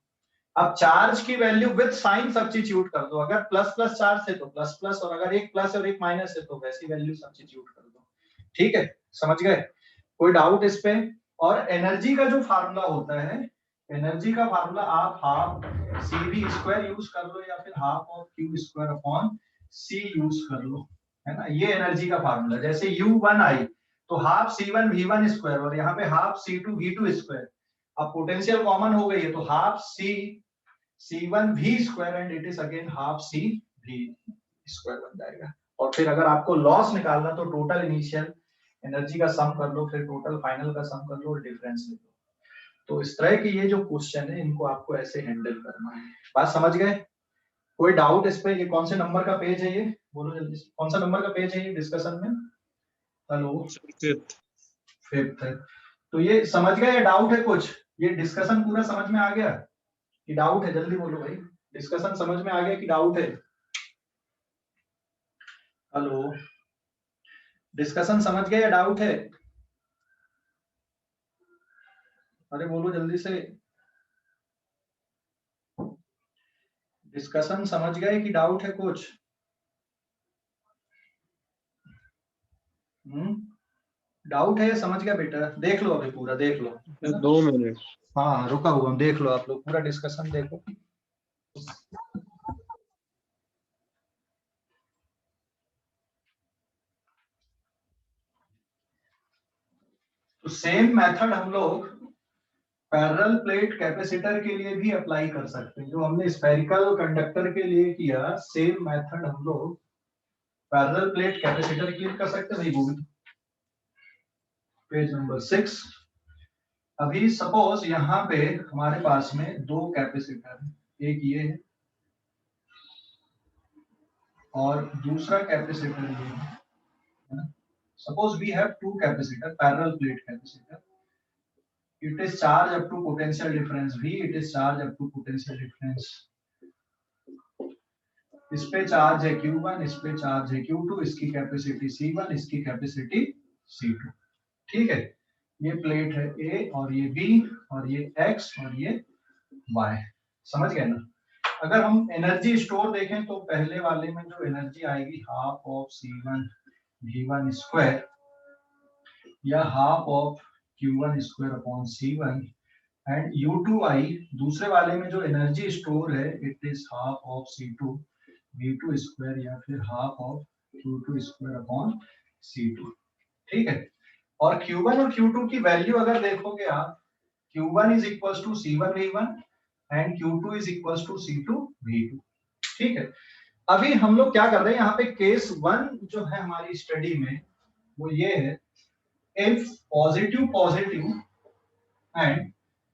S1: अब चार्ज की वैल्यू विद साइन सब्स्टिट्यूट कर दो, अगर प्लस प्लस चार्ज है तो प्लस प्लस, और अगर एक प्लस और एक माइनस है तो वैसी वैल्यू सब्स्टिट्यूट कर दो, ठीक है। समझ गए, कोई डाउट इस पे। और एनर्जी का जो फार्मूला होता है, एनर्जी का फार्मूला आप हाफ CV स्क्वायर यूज कर लो या फिर half of Q square upon C use कर लो, है ना। ये एनर्जी का फार्मूला, जैसे U1 आई तो हाफ C1 V1 स्क्वायर, और यहाँ पे हाफ C2 V2 स्क्वायर। अब पोटेंशियल कॉमन हो गई है तो half C1 V square and it is again half C V square बन जाएगा। और फिर अगर आपको लॉस निकालना तो टोटल इनिशियल एनर्जी का सम कर लो, फिर टोटल फाइनल का सम कर लो और डिफरेंस ले लो। तो इस तरह की ये जो क्वेश्चन है इनको आपको ऐसे हैंडल करना है। बात समझ गए, कोई डाउट इस पे। ये कौन से नंबर का पेज है, ये बोलो जल्दी से, कौन सा नंबर का पेज है ये डिस्कशन में। हेलो, फिफ्थ है। तो ये समझ गए या डाउट है कुछ, ये डिस्कशन पूरा समझ में आ गया कि डाउट है, जल्दी बोलो भाई, डिस्कशन समझ में आ गया कि डाउट है। हेलो, डिस्कशन समझ गए या डाउट है, अरे बोलो जल्दी से, डिस्कशन समझ गए कि डाउट है कुछ। डाउट है या समझ गया बेटा, देख लो अभी पूरा देख लो।
S2: 2 मिनट।
S1: हाँ रुका हुआ हूं, देख लो आप लोग पूरा डिस्कशन देखो। तो सेम मेथड हम लोग पैरेलल प्लेट कैपेसिटर के लिए भी अप्लाई कर सकते हैं। जो हमने स्फेरिकल कंडक्टर के लिए किया, सेम मेथड हम लोग पैरेलल प्लेट कैपेसिटर के लिए कर सकते हैं। भाई पेज नंबर 6। अभी सपोज यहाँ पे हमारे पास में 2 कैपेसिटर है, एक ये है और दूसरा कैपेसिटर ये है। Suppose we have 2 capacitor, parallel plate capacitor. It is charged up to potential difference V. It is charged up to potential difference. इस पे चार्ज है Q1, इस पे चार्ज है Q2, इसकी कैपेसिटी C1, इसकी कैपेसिटी C2, ठीक है। ये प्लेट है A और ये B और ये X और ये Y, समझ गए ना। अगर हम एनर्जी स्टोर देखें तो पहले वाले में जो एनर्जी आएगी half of C1 V1 square या half of Q1 square upon C1 and U2 आई, दूसरे वाले में जो एनर्जी स्टोर है it is half of C2 V2 square या फिर half of Q2 square upon C2। ठीक है, और Q1 और Q2 की वैल्यू अगर देखोगे आप, Q1 is equal to C1 V1 and Q2 is equal to C2 V2। ठीक है, अभी हम लोग क्या कर रहे हैं यहाँ पे, केस 1 जो है हमारी स्टडी में वो ये है, if positive positive and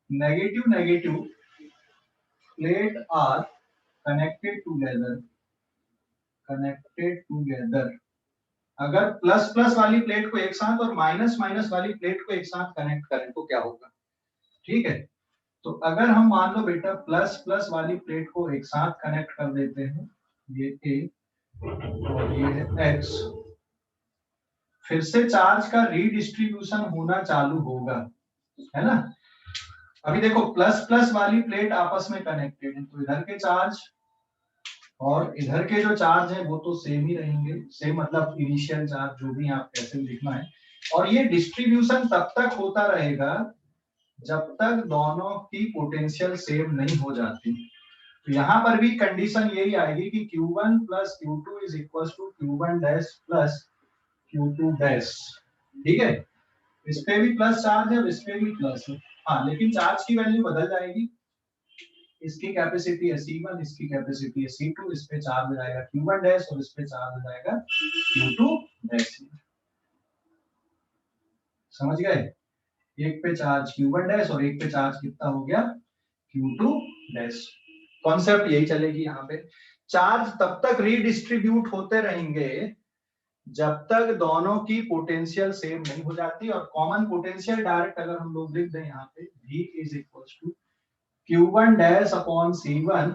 S1: negative negative plate are connected together, अगर प्लस प्लस वाली प्लेट को एक साथ और माइनस माइनस वाली प्लेट को एक साथ कनेक्ट करें तो क्या होगा। ठीक है, तो अगर हम मान लो बेटा प्लस प्लस वाली प्लेट को एक साथ कनेक्ट कर देते हैं, ये A और ये है X, फिर से चार्ज का रीडिस्ट्रीब्यूशन होना चालू होगा, है ना। अभी देखो प्लस प्लस वाली प्लेट आपस में कनेक्टेड है, तो इधर के चार्ज और इधर के जो चार्ज है वो तो सेम ही रहेंगे, सेम मतलब इनिशियल चार्ज जो भी आप कैसे लिखना है, और ये डिस्ट्रीब्यूशन तब तक होता रहेगा जब तक दोनों की पोटेंशियल सेम नहीं हो जाती। तो यहाँ पर भी कंडीशन यही आएगी कि Q1 plus Q2 is equal to Q1 dash plus Q2 dash. ठीक है, इस पे भी प्लस चार्ज है, इस पे भी प्लस है, हाँ, लेकिन चार्ज की वैल्यू बदल जाएगी। इसकी कैपेसिटी है C1, इसकी कैपेसिटी है C2, इस पे चार्ज हो जाएगा Q1 डैश और इस पे चार्ज हो जाएगा Q2 डैश। समझ गए, एक पे चार्ज Q1 डैश और एक पे चार्ज कितना हो गया Q2 डैश। कॉन्सेप्ट यही चलेगी यहाँ पे, चार्ज तब तक रीडिस्ट्रीब्यूट होते रहेंगे जब तक दोनों की पोटेंशियल सेम नहीं हो जाती, और कॉमन पोटेंशियल डायरेक्ट अगर हम लोग लिख दें यहाँ पे V is equal to Q1 dash upon C1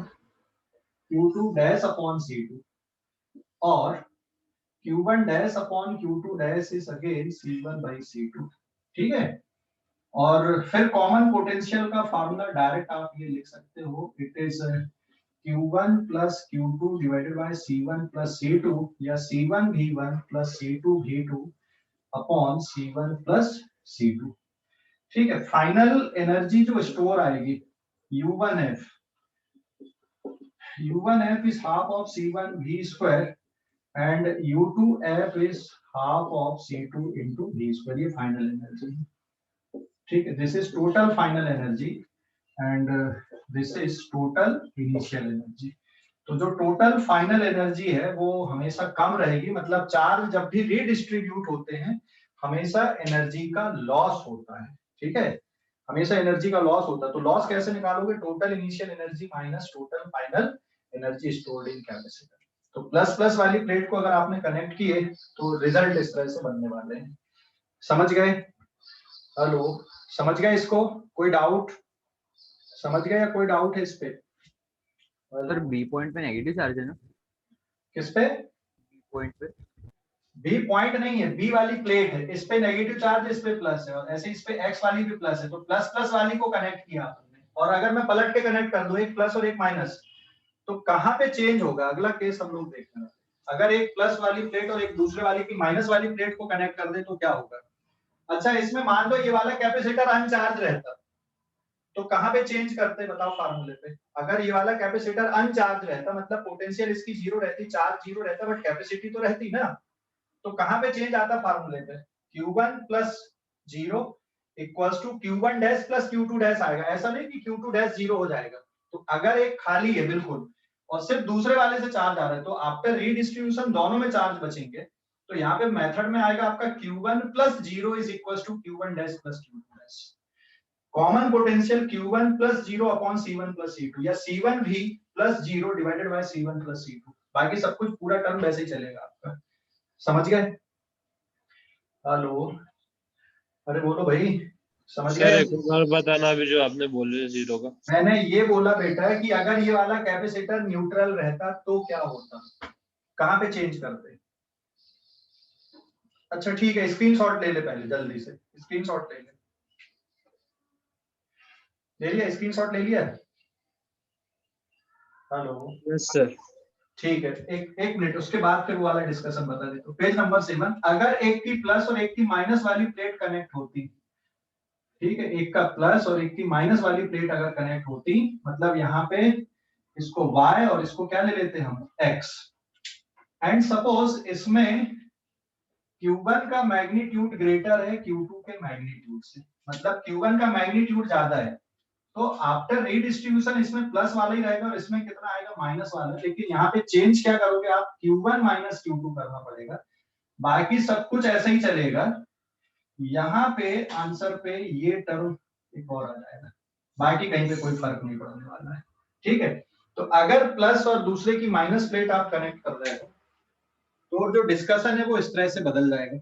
S1: Q2 dash upon C2, और Q1 dash upon Q2 dash is again C1 by C2। ठीक है, और फिर कॉमन पोटेंशियल का फार्मूला डायरेक्ट आप ये लिख सकते हो, it is Q1 plus Q2 divided by C1 plus C2 या C1 V1 plus C2 V2 upon C1 plus C2। ठीक है, फाइनल एनर्जी जो स्टोर आएगी U1F is half of C1 V square and U2F is half of C2 into V square, ये final energy. ठीक है, this is total final energy and this is total initial energy. तो जो total final energy है वो हमेशा कम रहेगी, मतलब चार्ज जब भी रीडिस्ट्रीब्यूट होते हैं हमेशा एनर्जी का लॉस होता है। ठीक है, हमेशा एनर्जी का लॉस होता है, तो लॉस कैसे निकालोगे, total initial energy minus total final energy stored in capacitor. तो प्लस प्लस वाली प्लेट को अगर आपने कनेक्ट किए तो रिजल्ट इस तरह से बनने वाले हैं। समझ गए, हेलो, समझ गए इसको, कोई डाउट, समझ गए या कोई डाउट है इस पे।
S4: सर बी पॉइंट पे नेगेटिव चार्ज है ना,
S1: किस पे,
S4: बी पॉइंट पे,
S1: बी पॉइंट नहीं है, बी वाली प्लेट है, इस पे नेगेटिव चार्ज, इस पे प्लस है, और ऐसे इस पे एक्स वाली भी प्लस है, तो प्लस प्लस वाली को कनेक्ट किया आपने, और अगर मैं पलट के कनेक्ट कर दूं एक प्लस और एक माइनस, तो कहां पे चेंज होगा, अगला केस हम लोग देखते हैं। अगर एक प्लस वाली प्लेट और एक दूसरे वाली की माइनस वाली प्लेट को कनेक्ट कर दे तो क्या होगा। अच्छा, इसमें मान लो ये वाला कैपेसिटर अनचार्ज रहता तो कहां पे चेंज करते बताओ फार्मूले पे। अगर ये वाला कैपेसिटर अनचार्ज रहता मतलब पोटेंशियल इसकी जीरो रहती, चार्ज जीरो रहता, बट कैपेसिटी तो रहती ना, तो कहां पे चेंज आता फार्मूले पे, Q1 plus zero equals to Q1 dash plus Q2 dash आएगा, ऐसा नहीं कि Q2 डैश जीरो हो जाएगा। तो अगर एक खाली है बिल्कुल और सिर्फ दूसरे वाले से चार्ज आ रहा है तो आफ्टर रीडिस्ट्रीब्यूशन दोनों में चार्ज बचेंगे, तो यहाँ पे मेथड में आएगा आपका Q1 plus zero is equals to Q1 dash plus Q2 dash. Common potential Q1 plus zero upon C1 plus C2 या C1 भी plus zero divided by C1 plus C2, बाकी सब कुछ पूरा टर्म वैसे ही चलेगा आपका। समझ गए, हेलो, अरे बोलो भाई, समझ
S2: सर
S1: गए।
S2: एक बार बताना अभी जो आपने बोले जीरो का।
S1: मैंने ये बोला बेटा कि अगर ये वाला कैपेसिटर न्यूट्रल रहता तो क्या होता, कहां पे चेंज करते। अच्छा ठीक है, स्क्रीनशॉट ले ले पहले जल्दी से, स्क्रीनशॉट ले लिया, स्क्रीनशॉट ले लिया, हेलो,
S2: यस सर।
S1: ठीक है, एक मिनट, उसके बाद फिर वो वाला डिस्कशन बता देता हूँ। पेज नंबर 7, अगर एक की प्लस और एक की माइनस वाली प्लेट कनेक्ट होती, ठीक है, एक का प्लस और एक की माइनस वाली प्लेट अगर कनेक्ट होती, मतलब यहाँ पे इसको y और इसको क्या ले लेते हैं हम x, एंड सपोज इसमें Q1 का मैग्नीट्यूड ग्रेटर है Q2 के मैग्नीट्यूड से, मतलब Q1 का मैग्नीट्यूड ज्यादा है, तो आफ्टर रीडिस्ट्रीब्यूशन इसमें प्लस वाला ही रहेगा और इसमें कितना आएगा माइनस वाला, लेकिन यहाँ पे चेंज क्या करोगे आप, Q1 माइनस Q2 करना पड़ेगा, बाकी सब कुछ ऐसे ही चलेगा। यहाँ पे आंसर पे ये टर्म एक और आ जाएगा, बाकी कहीं पे कोई फर्क नहीं पड़ने वाला है, ठीक है। तो अगर प्लस और दूसरे की माइनस प्लेट आप कनेक्ट कर रहे हो तो जो डिस्कशन है वो इस तरह से बदल जाएगा,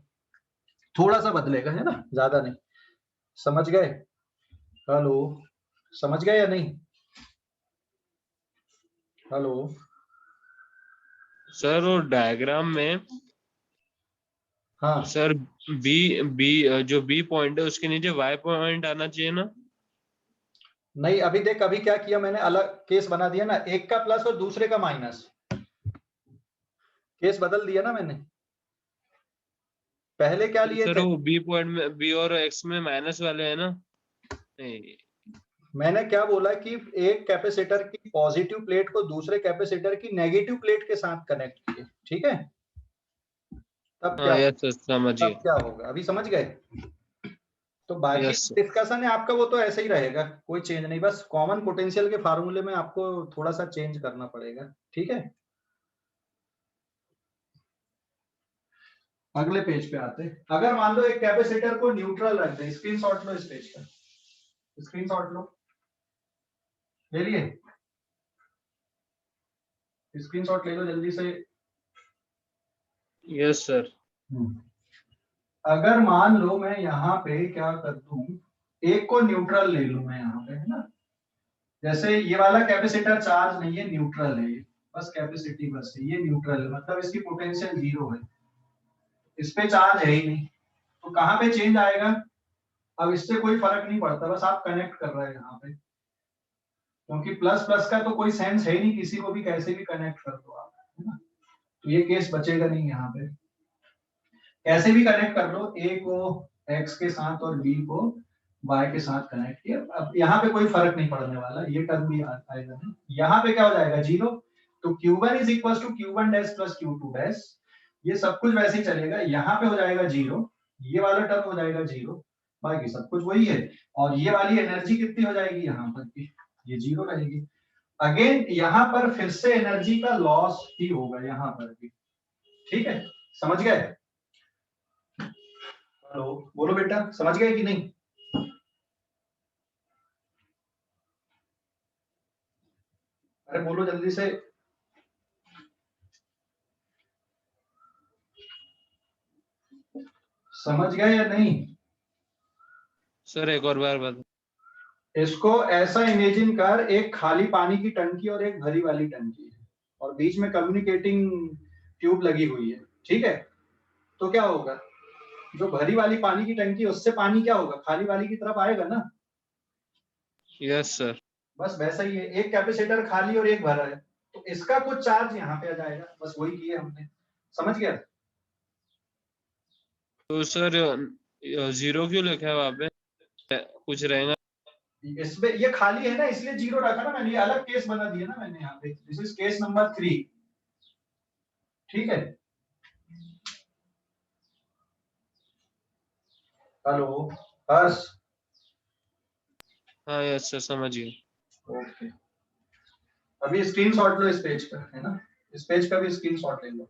S1: थोड़ा सा बदलेगा, है ना, ज्यादा नहीं। समझ गए? हेलो, समझ गए या नहीं? हेलो
S2: सर वो डायग्राम में
S1: हाँ,
S2: सर बी बी जो बी पॉइंट है उसके नीचे वाई पॉइंट आना चाहिए ना?
S1: नहीं, अभी देख, अभी क्या किया मैंने, अलग केस बना दिया ना, एक का प्लस और दूसरे का माइनस, केस बदल दिया ना मैंने। पहले क्या लिए
S2: सर
S1: थे,
S2: वो बी पॉइंट में बी और एक्स में माइनस वाले है ना? नहीं।
S1: मैंने क्या बोला कि एक कैपेसिटर की पॉजिटिव प्लेट को दूसरे कैपेसिटर की नेगेटिव प्लेट के साथ कनेक्ट किए, ठीक है, तब क्या
S2: हाँ यस सर, समझिए।
S1: तब क्या होगा, अभी समझ गए? तो बाकी
S2: यस सर।
S1: डिस्कशन है आपका वो तो ऐसे ही रहेगा, कोई चेंज नहीं, बस कॉमन पोटेंशियल के फार्मूले में आपको थोड़ा सा चेंज करना पड़ेगा, ठीक है। अगले पेज पे आते हैं। अगर मान लो एक कैपेसिटर को न्यूट्रल रख दे, स्क्रीनशॉट लो इस पेज का, स्क्रीनशॉट लो, ले लिए, स्क्रीनशॉट ले लो जल्दी से।
S2: Yes sir.
S1: अगर मान लो मैं यहाँ पे क्या कर दूं, एक को न्यूट्रल ले लूं मैं यहाँ पे, है ना, जैसे ये वाला कैपेसिटर चार्ज नहीं है, न्यूट्रल है ये, बस कैपेसिटी बस है, ये न्यूट्रल है, मतलब इसकी पोटेंशियल 0 है, इस पे चार्ज है ही नहीं, तो कहाँ पे चेंज आएगा, अब इससे कोई फर्क नहीं पड़ता, बस आप कनेक्ट कर रहे हैं यहाँ पे, क्योंकि प्लस प्लस का तो कोई सेंस है ही नहीं, किसी को भी कैसे भी कनेक्ट कर दो आप, है ना, तो ये केस बचेगा नहीं यहाँ पे, कैसे भी कनेक्ट कर लो, ए को एक्स के साथ और बी को वाई के साथ कनेक्ट किया, अब यहाँ पे कोई फर्क नहीं पड़ने वाला, ये टर्म भी आएगा नहीं, यहाँ पे क्या हो जाएगा 0, तो Q1 is equal to Q1 dash plus Q2 dash, ये सब कुछ वैसे ही चलेगा, यहाँ पे हो जाएगा 0, ये वाला टर्म हो जाएगा 0, बाकी सब कुछ वही है, और ये वाली एनर्जी कितनी हो जाएगी यहाँ पर की, ये 0 रहेगी। अगेन यहाँ पर फिर से एनर्जी का लॉस ही होगा यहाँ पर भी, ठीक है, समझ गए? हेलो, बोलो बेटा, समझ गए कि नहीं? अरे बोलो जल्दी से, समझ गए या नहीं?
S2: सर एक और बार बता।
S1: इसको ऐसा इमेजिन कर, एक खाली पानी की टंकी और एक भरी वाली टंकी है, और बीच में कम्युनिकेटिंग ट्यूब लगी हुई है, ठीक है, तो क्या होगा, जो भरी वाली पानी की टंकी, उससे पानी क्या होगा, खाली वाली की तरफ आएगा ना,
S2: यस सर।
S1: बस वैसा ही है, एक कैपेसिटर खाली और एक भरा है, तो इसका कुछ चार्ज यहाँ पे आ जाएगा, बस वही किया हमने, समझ गया?
S2: तो सर 0 क्यों लिखा है वहां पे? कुछ रहेगा?
S1: इसमें ये खाली है ना, इसलिए 0 रखा ना मैंने, ये अलग केस बना दिया ना मैंने यहाँ पे, दिस इज केस नंबर 3, ठीक है। हेलो हर्ष,
S2: हाँ यस सर, समझिए।
S1: ओके, अभी स्क्रीनशॉट लो इस पेज का, है ना, इस पेज का भी स्क्रीनशॉट ले लो,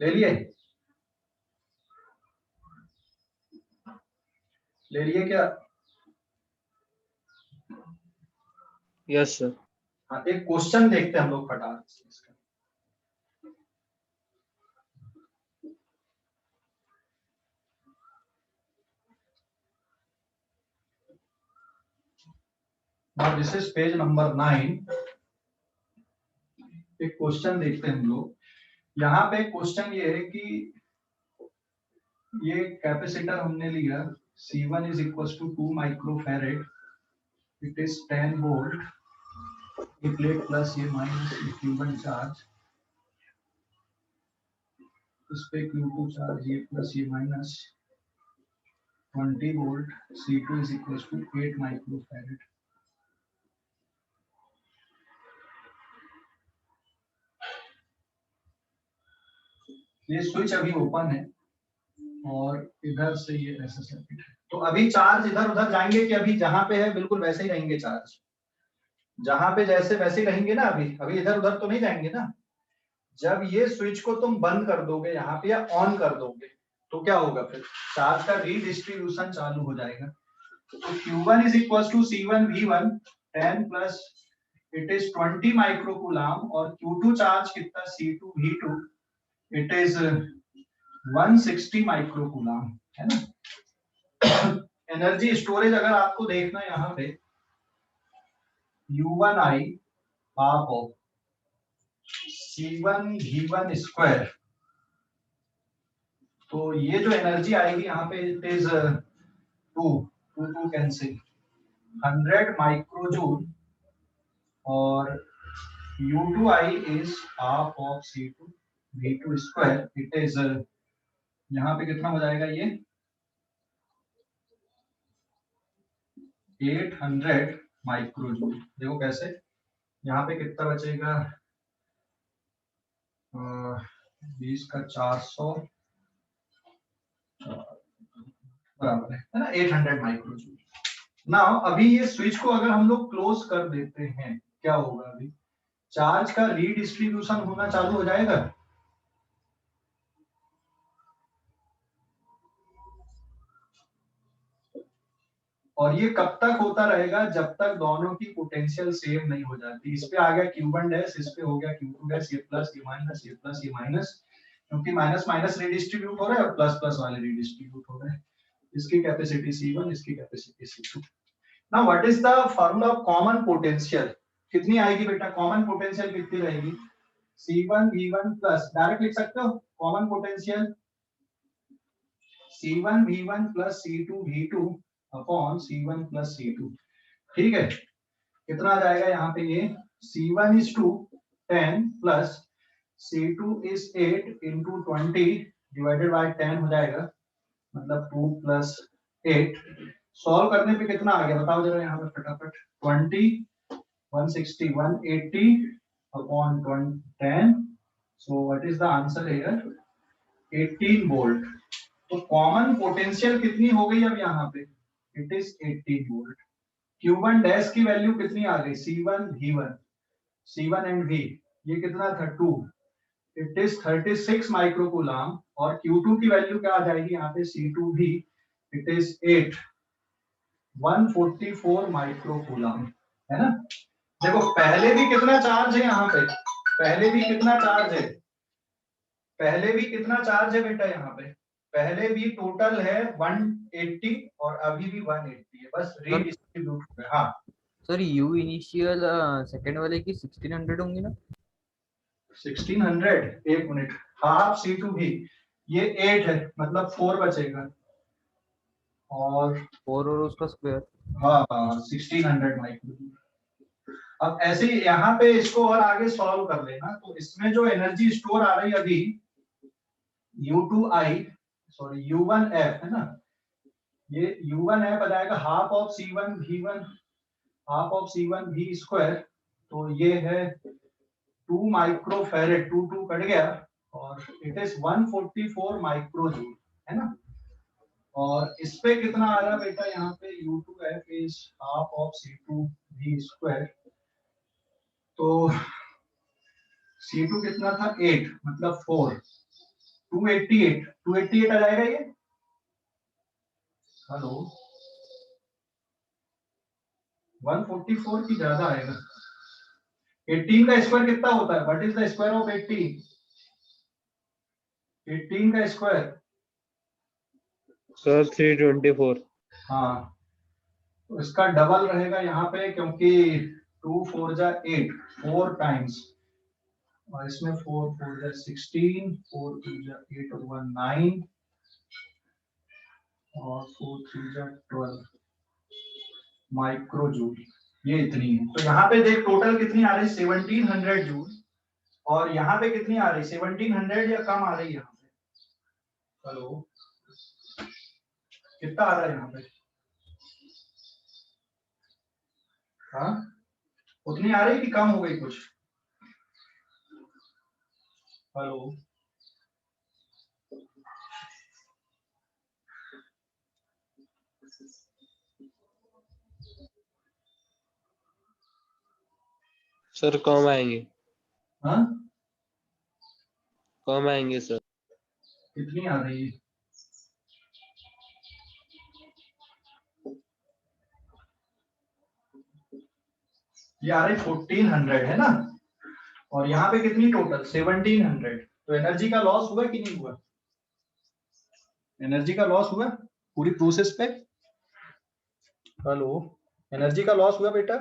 S1: ले लिए, ले लिए क्या?
S2: Yes sir.
S1: हाँ, एक क्वेश्चन देखते हैं हम लोग फटाफट से इसका। Now this is page number 9, एक क्वेश्चन देखते हैं हम लोग, यहाँ पे क्वेश्चन ये है कि ये कैपेसिटर हमने लिया, C1 is equals to 2 microfarad, it is 10 volt, ये प्लेट प्लस ये माइनस ये Q1 चार्ज, इस पे Q2 चार्ज, ये प्लस ये minus 20 volt, C2 is equal to 8 microfarad. ये स्विच अभी ओपन है और इधर से ये ऐसा सर्किट है। तो अभी चार्ज इधर उधर जाएंगे कि अभी जहां पे है बिल्कुल वैसे ही रहेंगे चार्ज? जहां पे जैसे वैसे ही रहेंगे ना, अभी इधर उधर तो नहीं जाएंगे ना। जब ये स्विच को तुम बंद कर दोगे यहाँ पे या ऑन कर दोगे तो क्या होगा, फिर चार्ज का रीडिस्ट्रीब्यूशन चालू हो जाएगा। तो Q1 is equals to C1 V1 10 plus it is 20 microcoulomb और Q2 चार्ज कितना C2 V2 it is 160 microcoulomb, है ना। एनर्जी स्टोरेज अगर आपको देखना यहाँ पे U1I half of C1 V1 square, तो ये जो एनर्जी आएगी यहाँ पे इट इज 2 कैंसिल 100 माइक्रोजूल और U2I is half of C2 V2 square, it is यहाँ पे कितना हो जाएगा ये 800 माइक्रोजूल। देखो कैसे, यहाँ पे कितना बचेगा 20 का 400 बराबर है ना 800 माइक्रोजूल। नाउ अभी ये स्विच को अगर हम लोग क्लोज कर देते हैं क्या होगा, अभी चार्ज का रीडिस्ट्रीब्यूशन होना चालू हो जाएगा। और ये कब तक होता रहेगा, जब तक दोनों की पोटेंशियल सेम नहीं हो जाती। इस पे आ गया Q1 डैश, इस पे हो गया Q2 डैश, ये प्लस ये माइनस ये प्लस ये माइनस, क्योंकि माइनस माइनस रीडिस्ट्रीब्यूट हो रहा है और प्लस प्लस वाले रीडिस्ट्रीब्यूट हो रहे हैं। इसकी कैपेसिटी C1, इसकी capacity C2। Now what is the formula of common potential, कितनी आएगी बेटा, कॉमन पोटेंशियल कितनी रहेगी C1 V1 प्लस, डायरेक्ट लिख सकते हो common potential C1 V1 plus C2 V2 upon C1 plus C2। ठीक है, कितना आ जाएगा यहाँ पे, ये C1 is 10 plus C2 is 8 into 20 divided by 10 हो जाएगा, मतलब 2 प्लस 8। सॉल्व करने पे कितना आ गया बताओ जरा यहाँ पे फटाफट, 20 160 180 upon 10, so what is the answer here 18 volt. तो कॉमन पोटेंशियल कितनी हो गई अब यहाँ पे, it is 18 volt. Q1 dash की वैल्यू कितनी आ गई C1 V1, C1 and V, ये कितना था 2, इट इज 36 माइक्रोकूलम और Q2 की वैल्यू क्या आ जाएगी यहाँ पे C2 V, it is 8 144 microcoulomb, है ना। देखो पहले भी कितना चार्ज है यहाँ पे, पहले भी कितना चार्ज है, पहले भी कितना चार्ज है बेटा यहाँ पे, पहले भी टोटल है 180 और अभी भी 180 है, बस रीडिस्ट्रीब्यूट हो गया। हाँ
S4: सर यू इनिशियल सेकंड वाले की 1600 होंगी ना,
S1: 1600, एक मिनट, हाफ C2 भी, ये 8 है मतलब 4 बचेगा और
S4: 4 और उसका स्क्वायर,
S1: हाँ 1600 माइक्रो। अब ऐसे ही यहाँ पे इसको और आगे सॉल्व कर लेना, तो इसमें जो एनर्जी स्टोर आ रही है अभी U2I सॉरी U1F है ना, ये U1F आ जाएगा half of C1 V1 half of C1 V square, तो ये है 2 माइक्रोफैरेड, 2 कट गया और इट इज 144 माइक्रोजूल, है ना। और इस पे कितना आ रहा है बेटा यहाँ पे U2F is half of C2 V square, तो C2 कितना था 8 मतलब 4, 288 आ जाएगा ये, हेलो 144 की ज्यादा आएगा। 18 का स्क्वायर कितना होता है, what is the square of 18, 18 का स्क्वायर
S2: सर 324।
S1: हाँ तो इसका डबल रहेगा यहाँ पे, क्योंकि 2 4 जा 8 4 टाइम्स और इसमें 4 4 जा 16 4 2 जा 8 और 1 9 और 4 3 जा 12 माइक्रोजूल, ये इतनी है। तो यहाँ पे देख टोटल कितनी आ रही है 1700 जूल, और यहाँ पे कितनी आ रही है 1700 या कम आ रही है यहाँ पे? हेलो, कितना आ रहा है यहाँ पे? हाँ, उतनी आ रही कि कम हो गई कुछ? हेलो,
S2: सर कम आएंगे,
S1: हाँ
S2: कम आएंगे सर।
S1: कितनी आ रही है? ये आ रही 1400 है ना, और यहाँ पे कितनी टोटल 1700। तो एनर्जी का लॉस हुआ कि नहीं हुआ? एनर्जी का लॉस हुआ पूरी प्रोसेस पे? हेलो, एनर्जी का लॉस हुआ बेटा?